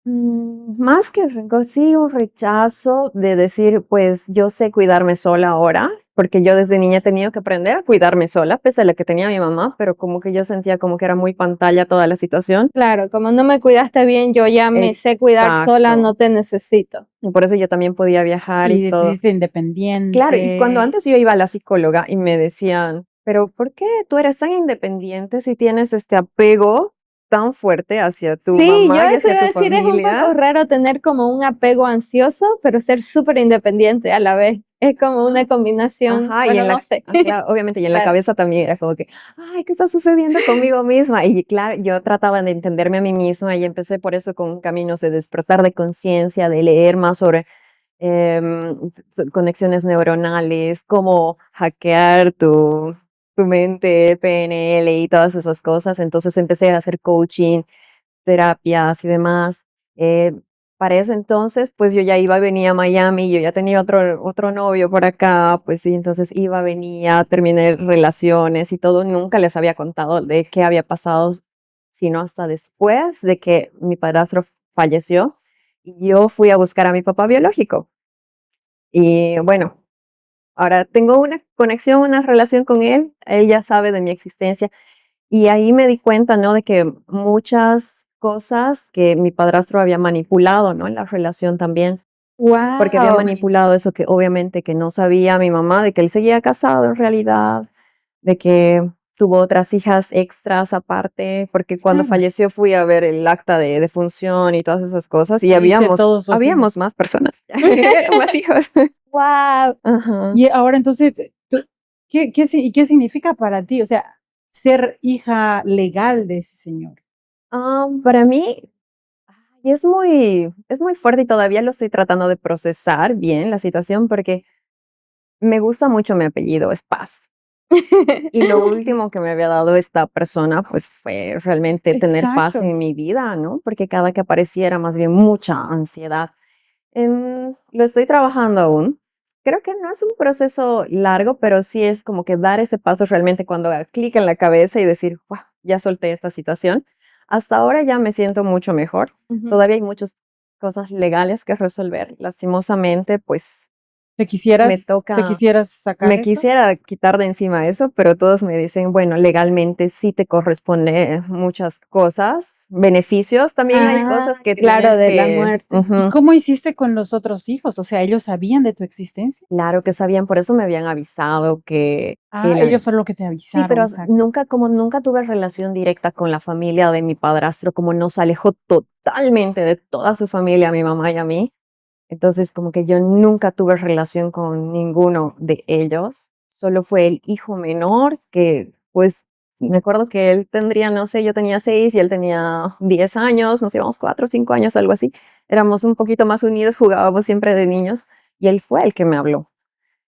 S2: Más que rencor, sí, un rechazo de decir, pues yo sé cuidarme sola ahora, porque yo desde niña he tenido que aprender a cuidarme sola, pese a la que tenía mi mamá, pero como que yo sentía como que era muy pantalla toda la situación.
S1: Claro, como no me cuidaste bien, yo ya me sé cuidar sola, no
S2: Exacto.
S1: te necesito.
S2: Y por eso yo también podía viajar y
S3: Y
S2: todo.
S3: decidiste
S2: Claro, y cuando
S3: independiente.
S2: antes yo iba a la psicóloga y me decían, pero ¿por qué tú eres tan independiente si tienes este apego tan fuerte hacia tu
S1: Sí, yo
S2: mamá y
S1: eso
S2: hacia
S1: iba a
S2: tu
S1: decir, es un
S2: familia?
S1: poco raro tener como un apego ansioso, pero ser súper independiente a la vez. Es como una combinación,
S2: Ajá,
S1: bueno, no sé.
S2: claro, obviamente, y en la
S1: Claro.
S2: cabeza también era como que, ay, ¿qué está sucediendo conmigo misma? Y claro, yo trataba de entenderme a mí misma y empecé por eso con caminos de despertar de conciencia, de leer más sobre conexiones neuronales, cómo hackear tu mente, PNL y todas esas cosas. Entonces empecé a hacer coaching, terapias y demás. Eh, para ese entonces, pues yo ya iba, venía a Miami, yo ya tenía otro novio por acá, pues sí, entonces iba, venía, terminé relaciones y todo. Nunca les había contado de qué había pasado, sino hasta después de que mi padrastro falleció. Y yo fui a buscar a mi papá biológico. Y bueno, ahora tengo una conexión, una relación con él ya sabe de mi existencia y ahí me di cuenta, ¿no? De que muchas cosas que mi padrastro había manipulado, ¿no? En la relación también. porque había
S1: Wow.
S2: manipulado eso que obviamente que no sabía mi mamá, de que él seguía casado en realidad, de que tuvo otras hijas extras aparte, porque cuando
S3: Claro.
S2: falleció fui a ver el acta de defunción y todas esas cosas, y
S3: Viste
S2: habíamos,
S3: todos los
S2: habíamos
S3: hijos.
S2: más personas, más hijos.
S1: Wow.
S2: Ajá.
S3: Y ahora entonces, ¿qué significa para ti? O sea, ser hija legal de ese señor.
S2: Para mí es muy fuerte y todavía lo estoy tratando de procesar bien la situación porque me gusta mucho mi apellido, es Paz. Y lo último que me había dado esta persona, pues fue realmente tener paz
S3: Exacto.
S2: en mi vida, ¿no? Porque cada que aparecía era más bien mucha ansiedad. Lo estoy trabajando aún. Creo que no es un proceso largo, pero sí es como que dar ese paso realmente cuando haga clic en la cabeza y decir, "Guau, ya solté esta situación". Hasta ahora ya me siento mucho mejor.
S1: Ujú.
S2: Todavía hay muchas cosas legales que resolver. Lastimosamente, pues
S3: ¿Te
S2: me
S3: quisieras
S2: toca
S3: sacar
S2: me
S3: eso?
S2: quisiera quitar de encima eso, pero todos me dicen, bueno, legalmente sí te corresponde muchas cosas, beneficios. También hay cosas que
S1: Claro,
S2: tienes
S1: de la
S2: que,
S1: muerte.
S3: ¿Y
S2: ujú,
S3: cómo hiciste con los otros hijos? O sea, ¿ellos sabían de tu existencia?
S2: claro que sabían, por eso me habían avisado que
S3: Ah,
S2: él,
S3: ellos fueron los que te
S2: sí,
S3: avisaron,
S2: pero
S3: exacto.
S2: nunca, como nunca tuve relación directa con la familia de mi padrastro, como nos alejó totalmente de toda su familia, a mi mamá y a mí. Entonces, como que yo nunca tuve relación con ninguno de ellos. Solo fue el hijo menor que, pues, me acuerdo que él tendría, no sé, yo tenía 6 y él tenía 10 años, nos llevamos 4 o 5 años, algo así. Éramos un poquito más unidos, jugábamos siempre de niños y él fue el que me habló.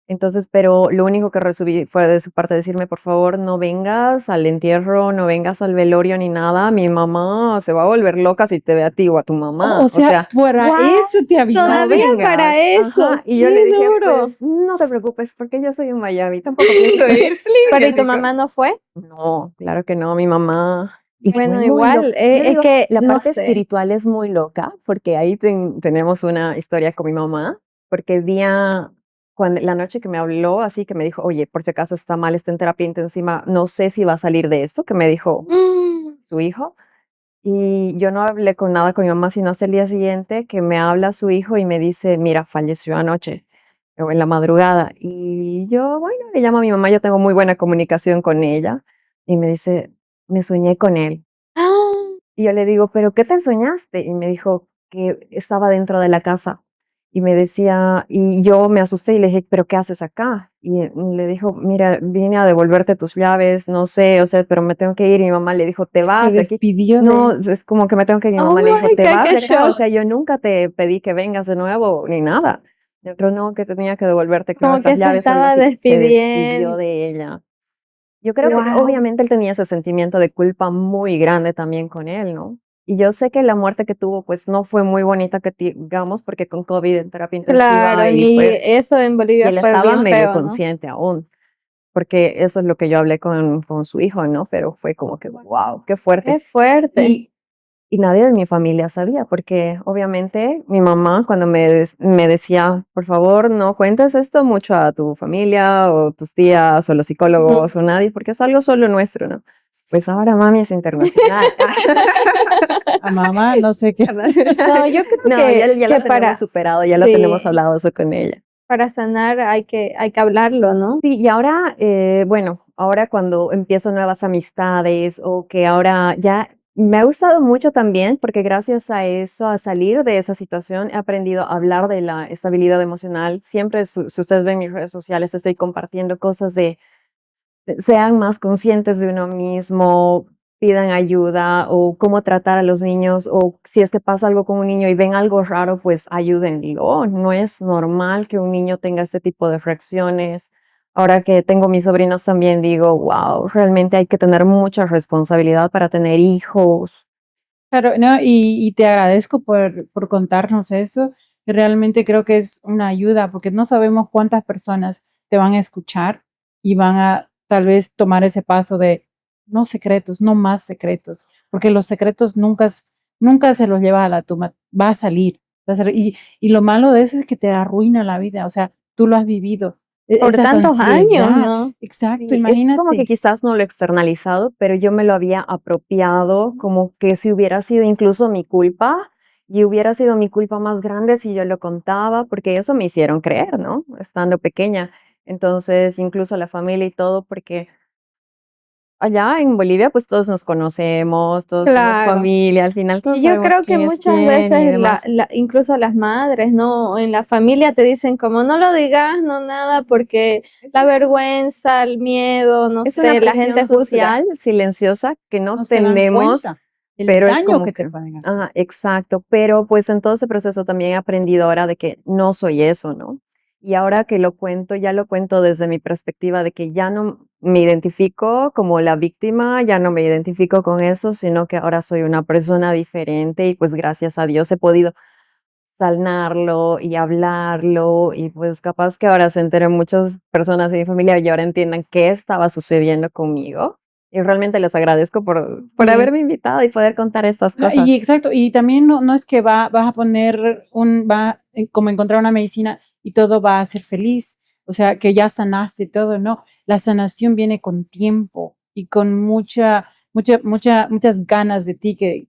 S2: Entonces, pero lo único que recibí fue de su parte decirme, por favor, no vengas al entierro, no vengas al velorio ni nada. Mi mamá se va a volver loca si te ve a ti o a tu mamá.
S3: O
S2: O
S3: sea,
S2: sea,
S3: para
S1: Guau,
S3: eso te
S2: no
S3: avisaron.
S1: todavía para
S2: vengas.
S1: eso.
S2: Ajá. Y yo
S1: Qué
S2: le dije,
S1: duro.
S2: pues no te preocupes, porque yo soy en Miami, tampoco pienso ir.
S1: Pero ¿y
S2: Me
S1: tu
S2: dijo,
S1: mamá no fue?
S2: no, claro que no, mi mamá. Y fue
S1: Bueno,
S2: muy loco.
S1: igual,
S2: Yo
S1: es
S2: digo,
S1: que
S2: la
S1: no
S2: parte
S1: sé.
S2: espiritual es muy loca, porque ahí tenemos una historia con mi mamá, porque el día, cuando, la noche que me habló, así que me dijo, oye, por si acaso está mal, está en terapia intensiva, no sé si va a salir de esto, que me dijo su hijo. Y yo no hablé con nada con mi mamá, sino hasta el día siguiente que me habla su hijo y me dice, mira, falleció anoche o en la madrugada. Y yo, bueno, le llamo a mi mamá, yo tengo muy buena comunicación con ella. Y me dice, me soñé con él.
S1: ¡Ah!
S2: Y yo le digo, ¿pero qué te soñaste? Y me dijo que estaba dentro de la casa. Y me decía, y yo me asusté y le dije, ¿pero qué haces acá? Y le dijo, mira, vine a devolverte tus llaves, no sé, o sea, pero me tengo que ir. Y mi mamá le dijo, ¿te
S3: Se
S2: vas de aquí?
S3: despidió
S2: No,
S3: de...
S2: es como que me tengo que ir. Mi
S1: Oh
S2: mamá le dijo,
S1: my
S2: ¿te
S1: God,
S2: vas
S1: qué
S2: de acá? O
S1: shock.
S2: sea, yo nunca te pedí que vengas de nuevo, ni nada. Y otro, no, que tenía que devolverte, creo,
S1: Como
S2: estas
S1: que se
S2: llaves o algo
S1: estaba
S2: así. Se despidió
S1: despidiendo.
S2: de ella. Yo creo que
S1: Wow.
S2: obviamente él tenía ese sentimiento de culpa muy grande también con él, ¿no? Y yo sé que la muerte que tuvo, pues no fue muy bonita que digamos, porque con COVID en terapia
S1: Claro,
S2: intensiva y
S1: y
S2: fue,
S1: eso en
S2: y
S1: Bolivia
S2: él
S1: fue
S2: estaba
S1: bien
S2: medio
S1: feo, ¿no?
S2: consciente aún, porque eso es lo que yo hablé con su hijo, ¿no? Pero fue como que, wow, qué fuerte.
S1: Qué fuerte.
S2: Y, y nadie de mi familia sabía, porque obviamente mi mamá cuando me decía, por favor, no cuentes esto mucho a tu familia o tus tías o los
S1: Ujú.
S2: psicólogos o nadie, porque es algo solo nuestro, ¿no? Pues ahora mami es internacional.
S3: A mamá, no sé qué.
S1: No, yo creo
S2: No, ya
S1: que
S2: lo tenemos superado, ya lo tenemos
S1: sí,
S2: hablado eso con ella.
S1: para sanar hay que hablarlo, ¿no?
S2: Sí, y ahora, bueno, ahora cuando empiezo nuevas amistades o que ahora ya me ha gustado mucho también porque gracias a eso, a salir de esa situación, he aprendido a hablar de la estabilidad emocional. Siempre, si ustedes ven mis redes sociales, estoy compartiendo cosas sean más conscientes de uno mismo, pidan ayuda o cómo tratar a los niños o si es que pasa algo con un niño y ven algo raro, pues ayúdenlo. No es normal que un niño tenga este tipo de reacciones. Ahora que tengo mis sobrinos también digo, wow, realmente hay que tener mucha responsabilidad para tener hijos.
S3: Claro, no, y te agradezco por contarnos eso. Y realmente creo que es una ayuda, porque no sabemos cuántas personas te van a escuchar y van a tal vez tomar ese paso de no secretos, no más secretos, porque los secretos nunca se los lleva a la tumba, va a salir. Y lo malo de eso es que te arruina la vida, o sea, tú lo has vivido,
S1: Por
S3: esas
S1: tantos años,
S3: ansiedad,
S1: ¿no?
S3: exacto,
S2: Sí, es como que
S3: imagínate.
S2: quizás no lo he externalizado, pero yo me lo había apropiado como que si hubiera sido incluso mi culpa Y hubiera sido mi culpa más grande si yo lo contaba, porque eso me hicieron creer, ¿no? Estando pequeña. Entonces, incluso la familia y todo, porque allá en Bolivia, pues todos nos conocemos, todos somos
S1: Claro.
S2: familia, al final todos
S1: Y yo
S2: sabemos
S1: creo que
S2: quién es
S1: muchas
S2: quién y
S1: veces,
S2: demás.
S1: incluso las madres, ¿no? En la familia te dicen como no lo digas, no nada, porque
S2: Es,
S1: la
S2: un-
S1: vergüenza, el miedo, no
S2: es una
S1: sé, la
S2: presión
S1: gente juzga.
S2: social silenciosa que no
S3: No se dan
S2: tenemos,
S3: cuenta el
S2: pero es
S3: daño
S2: como
S3: que te
S2: que,
S3: pueden hacer.
S2: ajá, exacto, pero pues en todo ese proceso también he aprendido ahora de que no soy eso, ¿no? Y ahora que lo cuento, ya lo cuento desde mi perspectiva de que ya no me identifico como la víctima, ya no me identifico con eso, sino que ahora soy una persona diferente y pues gracias a Dios he podido sanarlo y hablarlo y pues capaz que ahora se enteren muchas personas de mi familia y ahora entiendan qué estaba sucediendo conmigo. Y realmente les agradezco por
S1: Mm,
S2: haberme invitado y poder contar estas cosas.
S3: Y exacto, y también no es que vas a poner como encontrar una medicina y todo va a ser feliz, o sea, que ya sanaste todo, no. La sanación viene con tiempo y con muchas ganas de ti que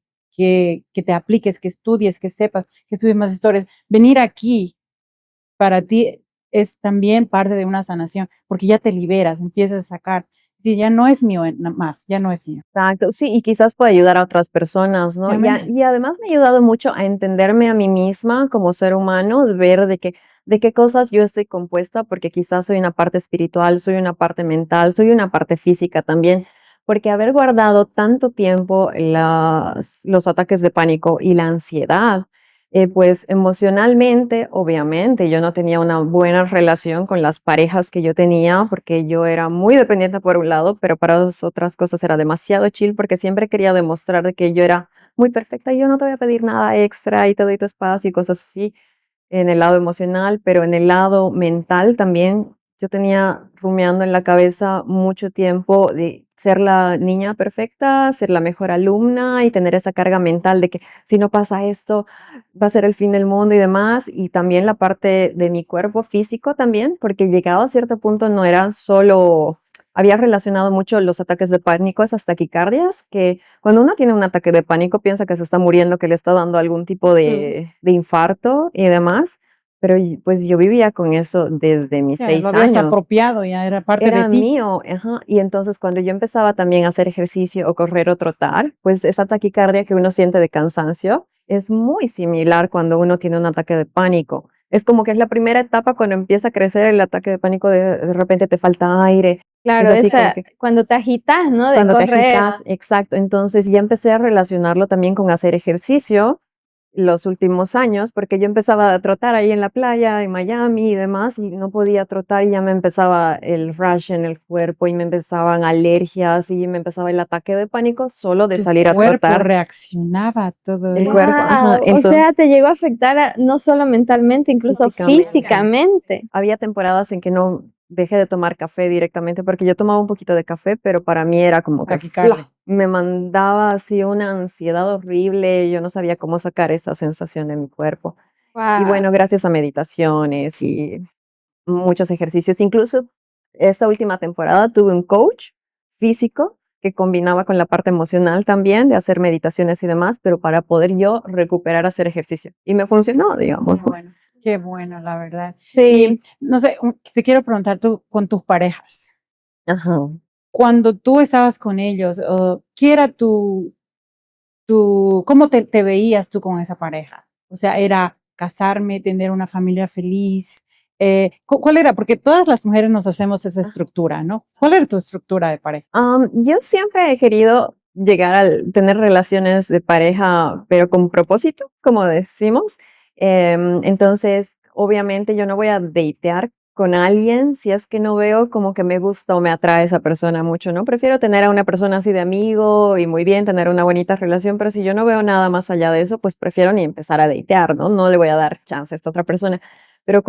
S3: te apliques, que estudies, que sepas, que estudies más historias. Venir aquí para ti es también parte de una sanación, porque ya te liberas, empiezas a sacar. Sí, ya no es mío más, ya no es mío.
S2: Exacto, sí, y quizás pueda ayudar a otras personas, ¿no?
S3: Obviamente.
S2: Y además me ha ayudado mucho a entenderme a mí misma como ser humano, de ver de qué cosas yo estoy compuesta, porque quizás soy una parte espiritual, soy una parte mental, soy una parte física también, porque haber guardado tanto tiempo los ataques de pánico y la ansiedad, pues emocionalmente, obviamente, yo no tenía una buena relación con las parejas que yo tenía porque yo era muy dependiente por un lado, pero para otras cosas era demasiado chill porque siempre quería demostrar de que yo era muy perfecta y yo no te voy a pedir nada extra y te doy tu espacio y cosas así en el lado emocional, pero en el lado mental también yo tenía rumiando en la cabeza mucho tiempo de ser la niña perfecta, ser la mejor alumna y tener esa carga mental de que si no pasa esto va a ser el fin del mundo y demás. Y también la parte de mi cuerpo físico también, porque llegado a cierto punto no era solo, había relacionado mucho los ataques de pánico, esas taquicardias, que cuando uno tiene un ataque de pánico piensa que se está muriendo, que le está dando algún tipo
S1: mm.
S2: de infarto y demás, pero pues yo vivía con eso desde mis
S3: Ya, lo
S2: 6
S3: habías
S2: años.
S3: apropiado, ya era parte de
S2: Era
S3: ti.
S2: mío, ajá. Y entonces cuando yo empezaba también a hacer ejercicio o correr o trotar, pues esa taquicardia que uno siente de cansancio es muy similar cuando uno tiene un ataque de pánico. Es como que es la primera etapa cuando empieza a crecer el ataque de pánico, de repente te falta aire. Es
S1: Claro,
S2: así como que
S1: cuando te agitas, ¿no? De
S2: cuando te
S1: correr.
S2: agitas, exacto. Entonces ya empecé a relacionarlo también con hacer ejercicio los últimos años, porque yo empezaba a trotar ahí en la playa, en Miami y demás, y no podía trotar y ya me empezaba el rash en el cuerpo y me empezaban alergias y me empezaba el ataque de pánico solo de
S3: Tu
S2: salir a
S3: cuerpo
S2: trotar.
S3: reaccionaba a todo
S2: El
S3: eso.
S2: cuerpo, ajá,
S1: Wow, o
S2: eso
S1: sea, te llegó a afectar no solo mentalmente, incluso
S2: físicamente.
S1: físicamente.
S2: Había temporadas en que no dejé de tomar café directamente porque yo tomaba un poquito de café, pero para mí era como que
S3: Taquicardia.
S2: me mandaba así una ansiedad horrible, yo no sabía cómo sacar esa sensación de mi cuerpo. Y
S1: Wow.
S2: bueno, gracias a meditaciones y muchos ejercicios, incluso esta última temporada tuve un coach físico que combinaba con la parte emocional también de hacer meditaciones y demás, pero para poder yo recuperar hacer ejercicio. Y me funcionó, digamos.
S3: Qué bueno, la verdad.
S1: Sí,
S3: Y no sé, te quiero preguntar tú con tus parejas,
S2: Ajá.
S3: cuando tú estabas con ellos, ¿qué era cómo te veías tú con esa pareja? O sea, ¿era casarme, tener una familia feliz? ¿Cuál era? Porque todas las mujeres nos hacemos esa estructura, ¿no? ¿Cuál era tu estructura de pareja?
S2: Yo siempre he querido llegar a tener relaciones de pareja, pero con propósito, como decimos. Entonces, obviamente yo no voy a datear con alguien si es que no veo como que me gusta o me atrae esa persona mucho, ¿no? Prefiero tener a una persona así de amigo y muy bien, tener una bonita relación, pero si yo no veo nada más allá de eso, pues prefiero ni empezar a datear, ¿no? No le voy a dar chance a esta otra persona. Pero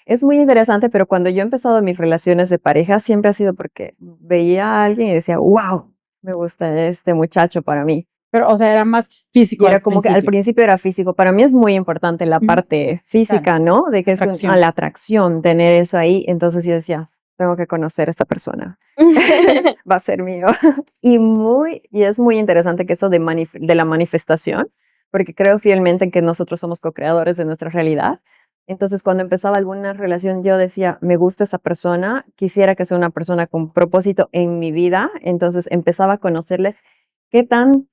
S2: es muy interesante, pero cuando yo he empezado mis relaciones de pareja, siempre ha sido porque veía a alguien y decía, wow, me gusta este muchacho para mí.
S3: Pero, o sea, era más
S2: Y
S3: físico
S2: era
S3: al
S2: como que al
S3: principio.
S2: principio era físico. Para mí es muy importante la
S3: Ujú.
S2: parte
S3: Claro,
S2: física, ¿no? De que es
S3: atracción.
S2: la atracción, tener eso ahí. Entonces yo decía, tengo que conocer a esta persona. Va a ser mío. Y es muy interesante que eso de la manifestación, porque creo fielmente en que nosotros somos co-creadores de nuestra realidad. Entonces, cuando empezaba alguna relación, yo decía, me gusta esa persona, quisiera que sea una persona con propósito en mi vida. Entonces, empezaba a conocerle qué tanto,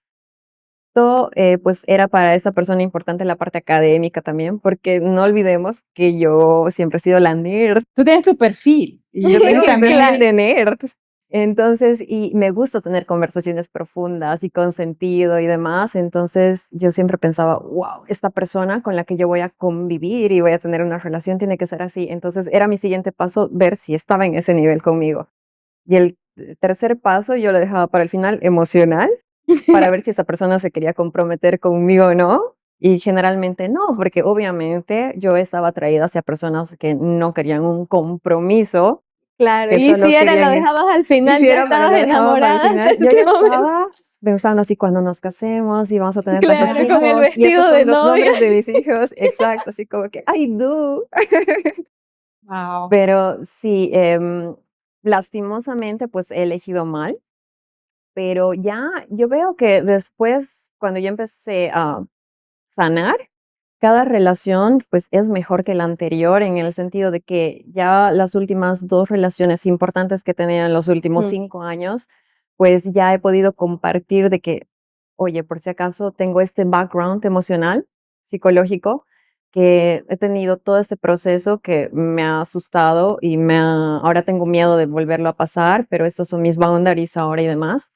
S2: pues, era para esa persona importante la parte académica también, porque no olvidemos que yo siempre he sido la nerd.
S3: Tú tienes tu perfil y yo tengo
S2: Tengo mi
S3: también.
S2: perfil de nerd. Entonces, y me gusta tener conversaciones profundas y con sentido y demás. Entonces, yo siempre pensaba, wow, esta persona con la que yo voy a convivir y voy a tener una relación tiene que ser así. Entonces, era mi siguiente paso ver si estaba en ese nivel conmigo. Y el tercer paso yo lo dejaba para el final emocional, para ver si esa persona se quería comprometer conmigo o no. Y generalmente no, porque obviamente yo estaba atraída hacia personas que no querían un compromiso,
S1: Claro,
S2: que
S1: y
S2: solo
S1: si era, lo
S2: querían
S1: dejabas al final, ya
S2: hicieron, pero
S1: estabas
S2: lo dejaba para el
S1: enamorada
S2: final.
S1: de
S2: Yo ya
S1: ese momento.
S2: estaba pensando así cuando nos casemos y vamos a tener tantos
S1: Claro, con el
S2: hijos y estos
S1: vestido de
S2: son los
S1: novia.
S2: nombres de mis hijos, exacto, así como que I do.
S3: Wow.
S2: Pero sí, lastimosamente pues he elegido mal, pero ya yo veo que después cuando yo empecé a sanar, cada relación pues es mejor que la anterior en el sentido de que ya las últimas 2 relaciones importantes que tenía en los últimos
S1: Mm.
S2: 5 años, pues ya he podido compartir de que, oye, por si acaso tengo este background emocional, psicológico, que he tenido todo este proceso que me ha asustado y ahora tengo miedo de volverlo a pasar, pero estos son mis boundaries ahora y demás.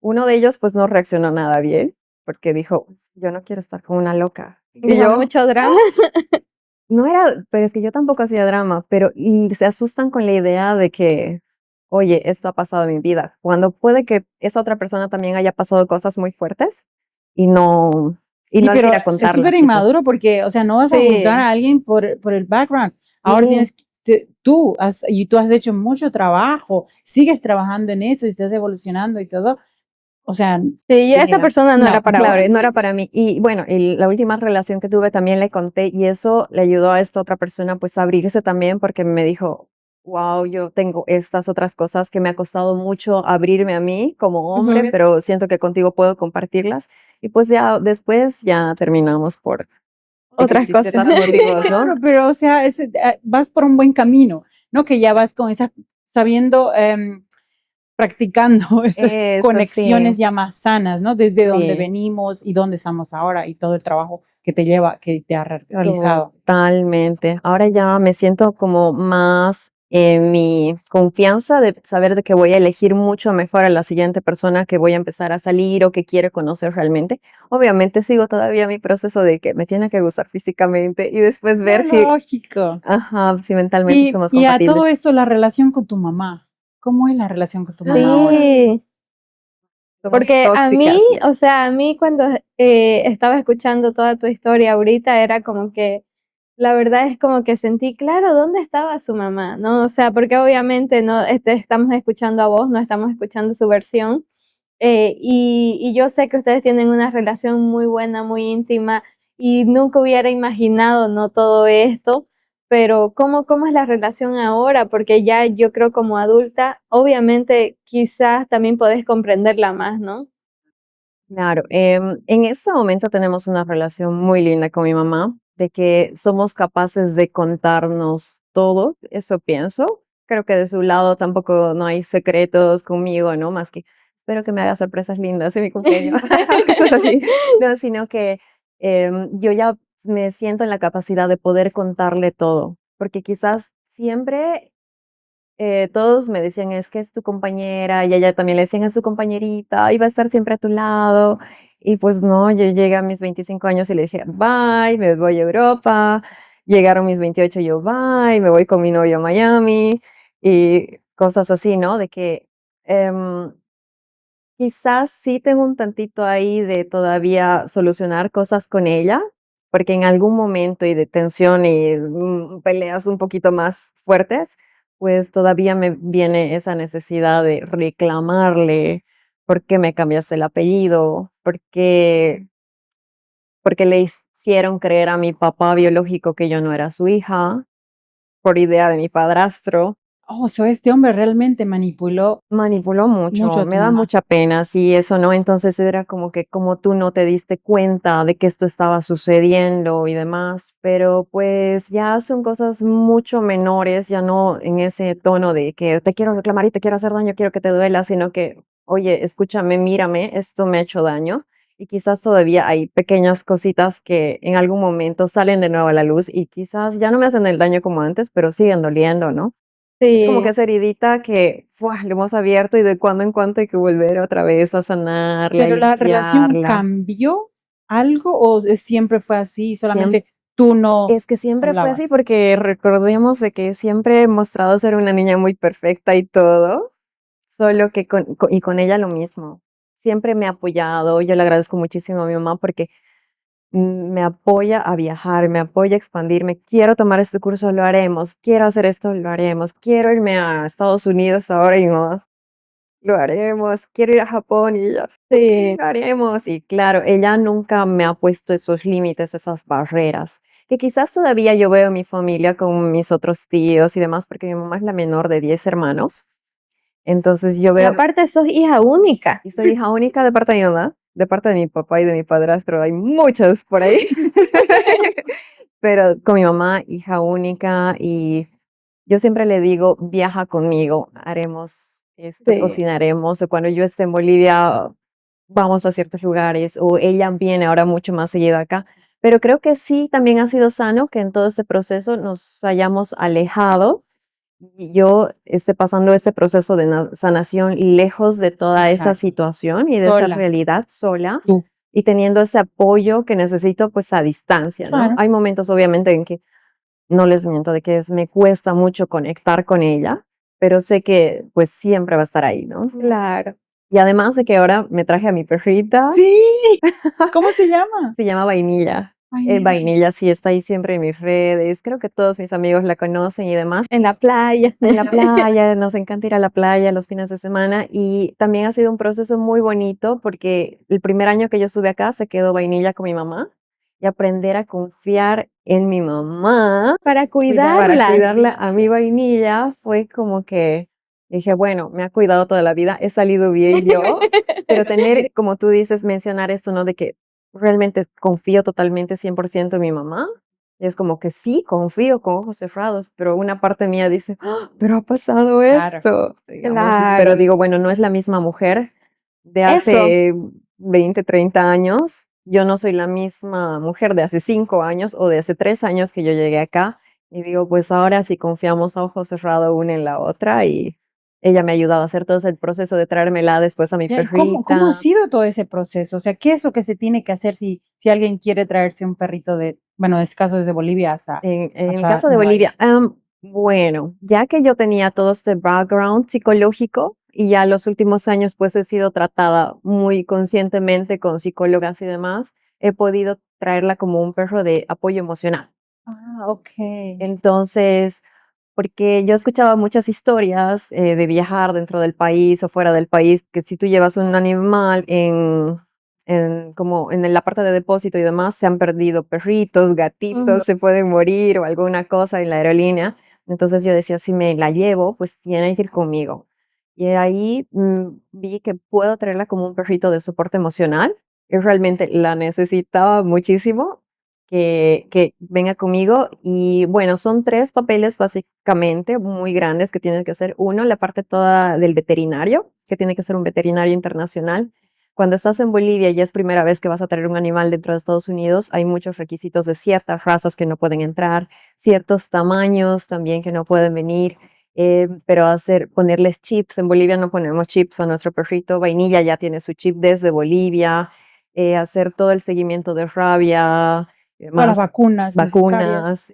S2: Uno de ellos pues no reaccionó nada bien porque dijo, yo no quiero estar con una loca. Y
S1: Dijo
S2: yo,
S1: mucho drama.
S2: no era, pero es que yo tampoco hacía drama, pero y se asustan con la idea de que, oye, esto ha pasado en mi vida, cuando puede que esa otra persona también haya pasado cosas muy fuertes y no, y
S3: Sí,
S2: no le
S3: pero
S2: quiera
S3: es súper
S2: contarlas, quizás.
S3: inmaduro porque, o sea, no vas a juzgar
S1: Sí.
S3: a alguien por el background. Ahora
S2: Sí,
S3: tienes, tú has hecho mucho trabajo, sigues trabajando en eso y estás evolucionando y todo. O sea,
S1: Sí, esa
S2: mira,
S1: persona no era
S3: no.
S1: para vos.
S2: claro, no era para mí. Y bueno, y la última relación que tuve también le conté y eso le ayudó a esta otra persona pues a abrirse también porque me dijo, wow, yo tengo estas otras cosas que me ha costado mucho abrirme a mí como hombre,
S1: Ujú.
S2: pero siento que contigo puedo compartirlas. Y pues ya después ya terminamos por
S1: Otras
S2: X y
S1: cosas.
S2: Z motivos, ¿no?
S3: Pero, o sea, vas por un buen camino, ¿no? Que ya vas con esa, sabiendo, practicando esas
S2: Eso
S3: conexiones
S2: sí,
S3: ya más sanas, ¿no? Desde donde
S2: sí.
S3: venimos y dónde estamos ahora y todo el trabajo que te lleva, que te ha realizado.
S2: Totalmente. Ahora ya me siento como más en mi confianza de saber de que voy a elegir mucho mejor a la siguiente persona que voy a empezar a salir o que quiero conocer realmente. Obviamente sigo todavía mi proceso de que me tiene que gustar físicamente y después ver si,
S3: Lógico.
S2: ajá, si mentalmente somos
S3: Y a todo
S2: compatibles.
S3: eso, la relación con tu mamá. ¿Cómo es la relación con tu mamá ahora?
S1: Sí,
S2: Somos
S1: porque a mí,
S2: tóxicas ya.
S1: o sea, a mí cuando estaba escuchando toda tu historia ahorita era como que, la verdad es como que sentí, claro, ¿dónde estaba su mamá? ¿No? O sea, porque obviamente no estamos escuchando a vos, no estamos escuchando su versión. Y yo sé que ustedes tienen una relación muy buena, muy íntima, y nunca hubiera imaginado, ¿no? Todo esto, pero ¿cómo es la relación ahora? Porque ya yo creo como adulta, obviamente quizás también podés comprenderla más, ¿no?
S2: Claro, en este momento tenemos una relación muy linda con mi mamá, de que somos capaces de contarnos todo, eso pienso. Creo que de su lado tampoco no hay secretos conmigo, ¿no? Más que espero que me haga sorpresas lindas en mi cumpleaños, cosas así. No, sino que yo ya me siento en la capacidad de poder contarle todo, porque quizás siempre todos me decían, es que es tu compañera, y ella también le decían, es tu compañerita, y va a estar siempre a tu lado. Y pues no, yo llegué a mis 25 años y le dije, bye, me voy a Europa. Llegaron mis 28 y yo, bye, me voy con mi novio a Miami. Y cosas así, ¿no? De que em, quizás sí tengo un tantito ahí de todavía solucionar cosas con ella, porque en algún momento y de tensión y peleas un poquito más fuertes, pues todavía me viene esa necesidad de reclamarle por qué me cambiaste el apellido, porque le hicieron creer a mi papá biológico que yo no era su hija, por idea de mi padrastro.
S3: Oh, so este hombre realmente manipuló
S2: Manipuló
S3: mucho
S2: mucho,
S3: a tu
S2: me da
S3: mamá.
S2: mucha pena, sí, eso, ¿no? Entonces era como que como tú no te diste cuenta de que esto estaba sucediendo y demás, pero pues ya son cosas mucho menores, ya no en ese tono de que te quiero reclamar y te quiero hacer daño, quiero que te duela, sino que, oye, escúchame, mírame, esto me ha hecho daño. Y quizás todavía hay pequeñas cositas que en algún momento salen de nuevo a la luz y quizás ya no me hacen el daño como antes, pero siguen doliendo, ¿no? Es como que
S1: Sí,
S2: esa heridita que ¡fua! Le hemos abierto y de cuando en cuando hay que volver otra vez a sanarla, a
S3: ¿Pero la relación
S2: limpiarla.
S3: cambió algo o siempre fue así?
S2: Siem-
S3: Solamente tú no
S2: es que siempre fue así
S3: hablabas.
S2: porque recordemos de que siempre he mostrado ser una niña muy perfecta y todo, solo que y con ella lo mismo. Siempre me ha apoyado, yo le agradezco muchísimo a mi mamá porque me apoya a viajar, me apoya a expandirme. Quiero tomar este curso, lo haremos. Quiero hacer esto, lo haremos. Quiero irme a Estados Unidos ahora y no. Lo haremos, quiero ir a Japón y ella, ok,
S1: sí,
S2: lo haremos. Y claro, ella nunca me ha puesto esos límites, esas barreras, que quizás todavía yo veo en mi familia con mis otros tíos y demás, porque mi mamá es la menor de 10 hermanos. Entonces yo
S1: y
S2: veo,
S1: aparte sos hija única.
S2: y soy hija única de parte de mi mamá, de parte de mi papá y de mi padrastro, hay muchos por ahí, pero con mi mamá, hija única, y yo siempre le digo, viaja conmigo, haremos esto,
S1: Sí,
S2: cocinaremos, o cuando yo esté en Bolivia, vamos a ciertos lugares, o ella viene ahora mucho más seguido acá. Pero creo que sí, también ha sido sano que en todo este proceso nos hayamos alejado y yo esté pasando este proceso de sanación lejos de toda esa
S3: Exacto.
S2: situación y de esa
S3: Sola.
S2: realidad sola
S3: Tú.
S2: y teniendo ese apoyo que necesito pues a distancia, ¿no?
S3: Claro.
S2: Hay momentos obviamente en que no les miento de que me cuesta mucho conectar con ella, pero sé que pues siempre va a estar ahí, ¿no?
S1: claro.
S2: Y además de que ahora me traje a mi perrita,
S3: Sí. ¿Cómo se llama?
S2: se llama Vainilla.
S3: Ay, mira.
S2: Vainilla sí está ahí siempre en mis redes, creo que todos mis amigos la conocen y demás.
S1: En la playa.
S2: En la playa, nos encanta ir a la playa los fines de semana y también ha sido un proceso muy bonito porque el primer año que yo estuve acá se quedó Vainilla con mi mamá y aprender a confiar en mi mamá
S1: Para
S2: para
S1: cuidarla.
S2: cuidarla a mi Vainilla fue como que dije, bueno, me ha cuidado toda la vida, he salido bien yo, pero tener, como tú dices, mencionar esto, ¿no? De que realmente confío totalmente 100% en mi mamá. Y es como que sí, confío con ojos cerrados, pero una parte mía dice, "Ah, pero ha pasado
S3: Claro.
S2: esto, digamos, pero
S1: Claro.
S2: digo, bueno, no es la misma mujer de
S1: Eso.
S2: hace 20, 30 años. Yo no soy la misma mujer de hace 5 años o de hace 3 años que yo llegué acá. Y digo, pues ahora sí confiamos a ojos cerrados una en la otra y ella me ha ayudado a hacer todo el proceso de traérmela después a mi
S3: Ya, ¿y cómo ha
S2: perrita.
S3: sido todo ese proceso? O sea, ¿qué es lo que se tiene que hacer si alguien quiere traerse un perrito de, bueno, en este caso desde Bolivia
S2: En el
S3: hasta
S2: caso de
S3: Nueva York?
S2: Bolivia, bueno, ya que yo tenía todo este background psicológico y ya los últimos años pues he sido tratada muy conscientemente con psicólogas y demás, he podido traerla como un perro de apoyo emocional.
S3: Ah, ok.
S2: Entonces, porque yo escuchaba muchas historias de viajar dentro del país o fuera del país, que si tú llevas un animal como en la parte de depósito y demás, se han perdido perritos,
S1: Ujú.
S2: gatitos, se pueden morir o alguna cosa en la aerolínea. Entonces yo decía, si me la llevo, pues tiene que ir conmigo. Y ahí vi que puedo traerla como un perrito de soporte emocional. Y realmente la necesitaba muchísimo que venga conmigo. Y bueno, son 3 papeles básicamente muy grandes que tienes que hacer. Uno, la parte toda del veterinario, que tiene que ser un veterinario internacional. Cuando estás en Bolivia y es primera vez que vas a traer un animal dentro de Estados Unidos, hay muchos requisitos de ciertas razas que no pueden entrar, ciertos tamaños también que no pueden venir. Pero ponerles chips, en Bolivia no ponemos chips a nuestro perrito, Vainilla ya tiene su chip desde Bolivia, hacer todo el seguimiento de rabia,
S3: Todas las
S2: más
S3: vacunas necesarias.
S2: vacunas,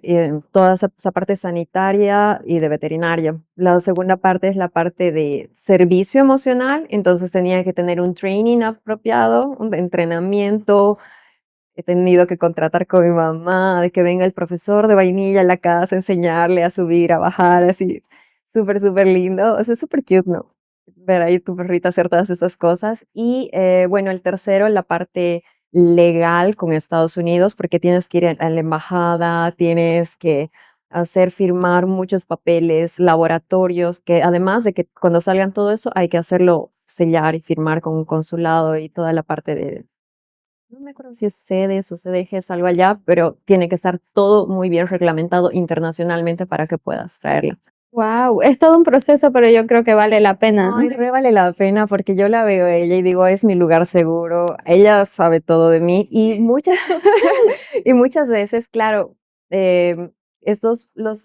S2: toda esa parte sanitaria y de veterinaria. La segunda parte es la parte de servicio emocional, entonces tenía que tener un training apropiado, un entrenamiento. He tenido que contratar con mi mamá, de que venga el profesor de vainilla a la casa a enseñarle a subir, a bajar, así, súper, súper lindo. O sea, es súper cute, ¿no? Ver ahí tu perrita hacer todas esas cosas. Y bueno, el tercero, la parte legal con Estados Unidos, porque tienes que ir a la embajada, tienes que hacer firmar muchos papeles, laboratorios, que además de que cuando salgan todo eso hay que hacerlo sellar y firmar con un consulado y toda la parte de, no me acuerdo si es sedes o CDGs, algo allá, pero tiene que estar todo muy bien reglamentado internacionalmente para que puedas traerla.
S1: Wow, es todo un proceso, pero yo creo que vale la pena, ¿no?
S2: Ay, re vale la pena porque yo la veo a ella y digo, es mi lugar seguro. Ella sabe todo de mí y muchas, y muchas veces, claro,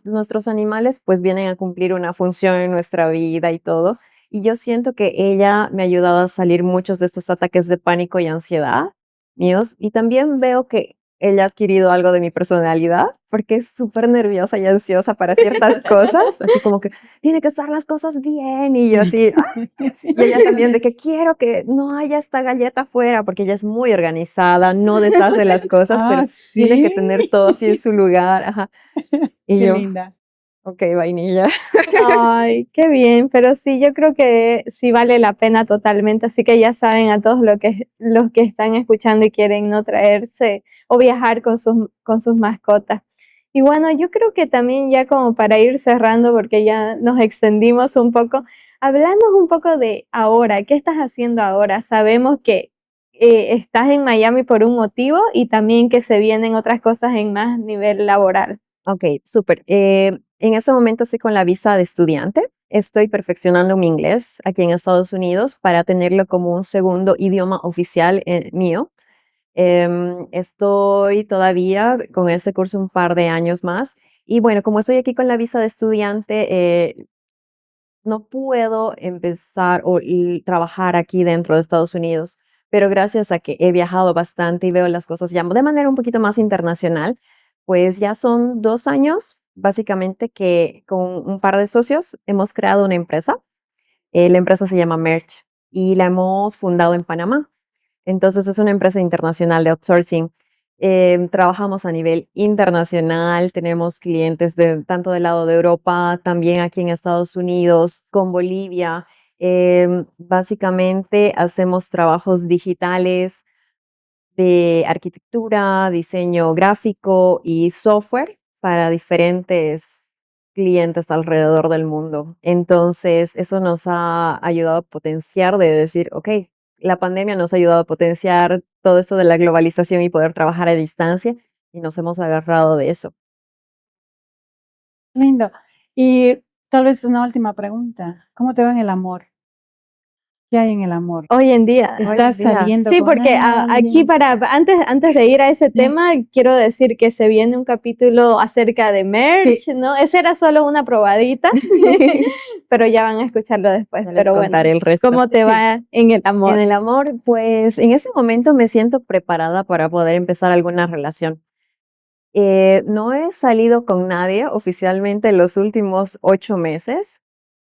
S2: nuestros animales pues vienen a cumplir una función en nuestra vida y todo. Y yo siento que ella me ha ayudado a salir muchos de estos ataques de pánico y ansiedad míos. Y también veo que ella ha adquirido algo de mi personalidad porque es súper nerviosa y ansiosa para ciertas cosas, así como que tiene que estar las cosas bien y yo así, y ella también de que quiero que no haya esta galleta afuera porque ella es muy organizada, no deshace las cosas, pero tiene que
S3: ¿sí?
S2: tener todo así en su lugar, ajá. Y
S3: Qué
S2: yo,
S3: linda.
S2: ok, vainilla.
S1: Ay, qué bien, pero sí, yo creo que sí vale la pena totalmente, así que ya saben a todos los que están escuchando y quieren no traerse o viajar con sus mascotas. Y bueno, yo creo que también ya como para ir cerrando, porque ya nos extendimos un poco, hablando un poco de ahora, ¿qué estás haciendo ahora? Sabemos que estás en Miami por un motivo y también que se vienen otras cosas en más nivel laboral.
S2: Ok, súper. En este momento estoy con la visa de estudiante. Estoy perfeccionando mi inglés aquí en Estados Unidos para tenerlo como un segundo idioma oficial mío. Estoy todavía con este curso un par de años más. Y bueno, como estoy aquí con la visa de estudiante, no puedo empezar o trabajar aquí dentro de Estados Unidos. Pero gracias a que he viajado bastante y veo las cosas ya de manera un poquito más internacional, pues ya son 2 años, básicamente, que con un par de socios hemos creado una empresa. La empresa se llama Merch y la hemos fundado en Panamá. Entonces es una empresa internacional de outsourcing. Trabajamos a nivel internacional, tenemos clientes tanto del lado de Europa, también aquí en Estados Unidos, con Bolivia. Básicamente hacemos trabajos digitales de arquitectura, diseño gráfico y software para diferentes clientes alrededor del mundo. Entonces, eso nos ha ayudado a potenciar de decir, ok, la pandemia nos ha ayudado a potenciar todo esto de la globalización y poder trabajar a distancia y nos hemos agarrado de eso.
S3: Lindo. Y tal vez una última pregunta. ¿Cómo te va en el amor? ¿Qué hay en el amor?
S1: Hoy en día.
S3: ¿Estás
S2: Hoy en día.
S3: saliendo
S1: Sí,
S3: con
S1: porque aquí
S3: alguien?
S1: antes de ir a ese tema, quiero decir que se viene un capítulo acerca de Merch,
S3: Sí.
S1: ¿no? Esa era solo una probadita, pero ya van a escucharlo después.
S2: Ya les
S1: Pero bueno,
S2: contaré el resto.
S1: ¿cómo te
S3: Sí.
S1: va en el amor?
S2: En el amor, pues en ese momento me siento preparada para poder empezar alguna relación. No he salido con nadie oficialmente en los últimos 8 meses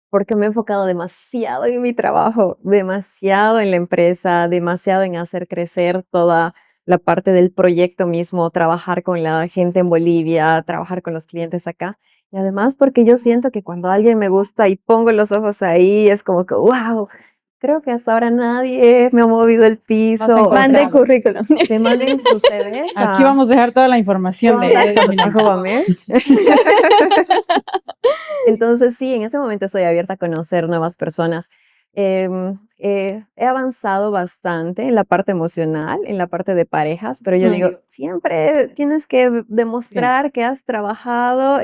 S2: porque me he enfocado demasiado en mi trabajo, demasiado en la empresa, demasiado en hacer crecer toda la parte del proyecto mismo, trabajar con la gente en Bolivia, trabajar con los clientes acá. Y además porque yo siento que cuando alguien me gusta y pongo los ojos ahí, es como que, wow, creo que hasta ahora nadie me ha movido el piso. O
S1: Mande
S3: encontrado.
S1: currículum.
S2: te manden tus CVs
S3: Aquí vamos a dejar toda la información de Milena.
S2: @merch. Entonces, sí, en ese momento estoy abierta a conocer nuevas personas. He avanzado bastante en la parte emocional, en la parte de parejas, pero yo digo, siempre tienes que demostrar que has trabajado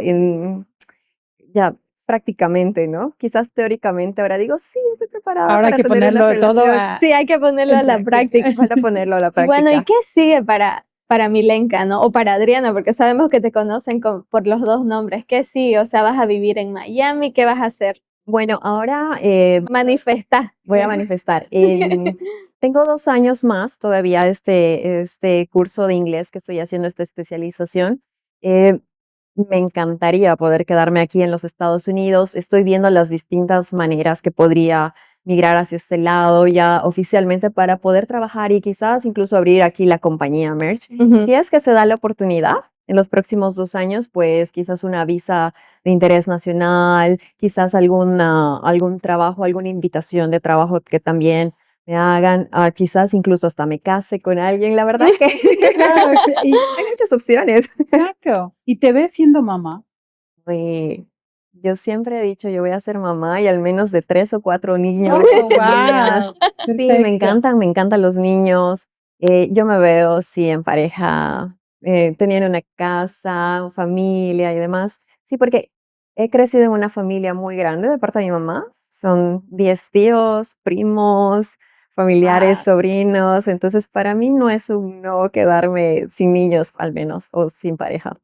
S2: ya prácticamente, ¿no? Quizás teóricamente ahora digo, sí, estoy preparada
S3: Ahora hay
S2: para
S3: que
S2: tener una
S3: ponerlo todo
S2: relación.
S1: Sí, hay que ponerlo a la
S3: en
S1: práctica.
S2: Falta ponerlo a la
S1: Y bueno, ¿y
S2: práctica.
S1: qué sigue para Milenka, ¿no? O para Adriana, porque sabemos que te conocen por los dos nombres. ¿Qué sigue? O sea, ¿vas a vivir en Miami? ¿Qué vas a hacer?
S2: Bueno, ahora
S1: Manifestar.
S2: voy a manifestar. Tengo 2 años más todavía este curso de inglés que estoy haciendo, esta especialización. Me encantaría poder quedarme aquí en los Estados Unidos. Estoy viendo las distintas maneras que podría migrar hacia este lado ya oficialmente para poder trabajar y quizás incluso abrir aquí la compañía Merch.
S1: Ujú.
S2: Si es que se da la oportunidad en los próximos 2 años, pues quizás una visa de interés nacional, quizás algún trabajo, alguna invitación de trabajo que también me hagan, quizás incluso hasta me case con alguien. La verdad que
S3: Claro, sí,
S2: hay muchas opciones.
S3: exacto. ¿Y te ves siendo mamá?
S2: Y yo siempre he dicho, yo voy a ser mamá y al menos de 3 o 4 niños.
S3: Oh,
S2: niñas.
S3: wow.
S2: Sí,
S3: Perfecto.
S2: me encantan los niños. Yo me veo, sí, en pareja, teniendo una casa, familia y demás. Sí, porque he crecido en una familia muy grande de parte de mi mamá. Son 10 tíos, primos, familiares,
S1: Ah,
S2: sobrinos. Entonces, para mí no es un no quedarme sin niños, al menos, o sin pareja.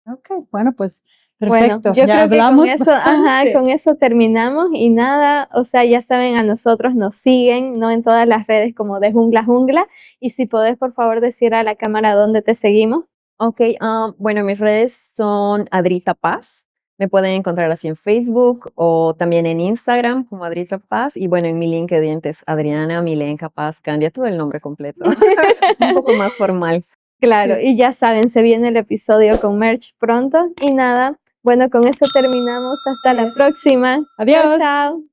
S3: Ok, bueno, pues
S1: bueno,
S3: perfecto.
S1: yo
S3: Ya
S1: creo que con
S3: hablamos
S1: eso, ajá,
S3: bastante.
S1: con eso terminamos y nada, o sea, ya saben, a nosotros nos siguen, ¿no? En todas las redes como de Jungla Jungla. Y si podés, por favor, decir a la cámara dónde te seguimos.
S2: Ok, bueno, mis redes son Adrita Paz. Me pueden encontrar así en Facebook o también en Instagram como Adrita Paz. Y bueno, en mi LinkedIn es Adriana Milenka Paz. Cambia todo el nombre completo. Un poco más formal.
S1: Claro,
S3: Sí.
S1: y ya saben, se viene el episodio con merch pronto y nada, bueno, con eso terminamos. Hasta
S3: Así
S1: la
S3: es.
S1: próxima. Chao,
S3: Adiós.
S1: chao.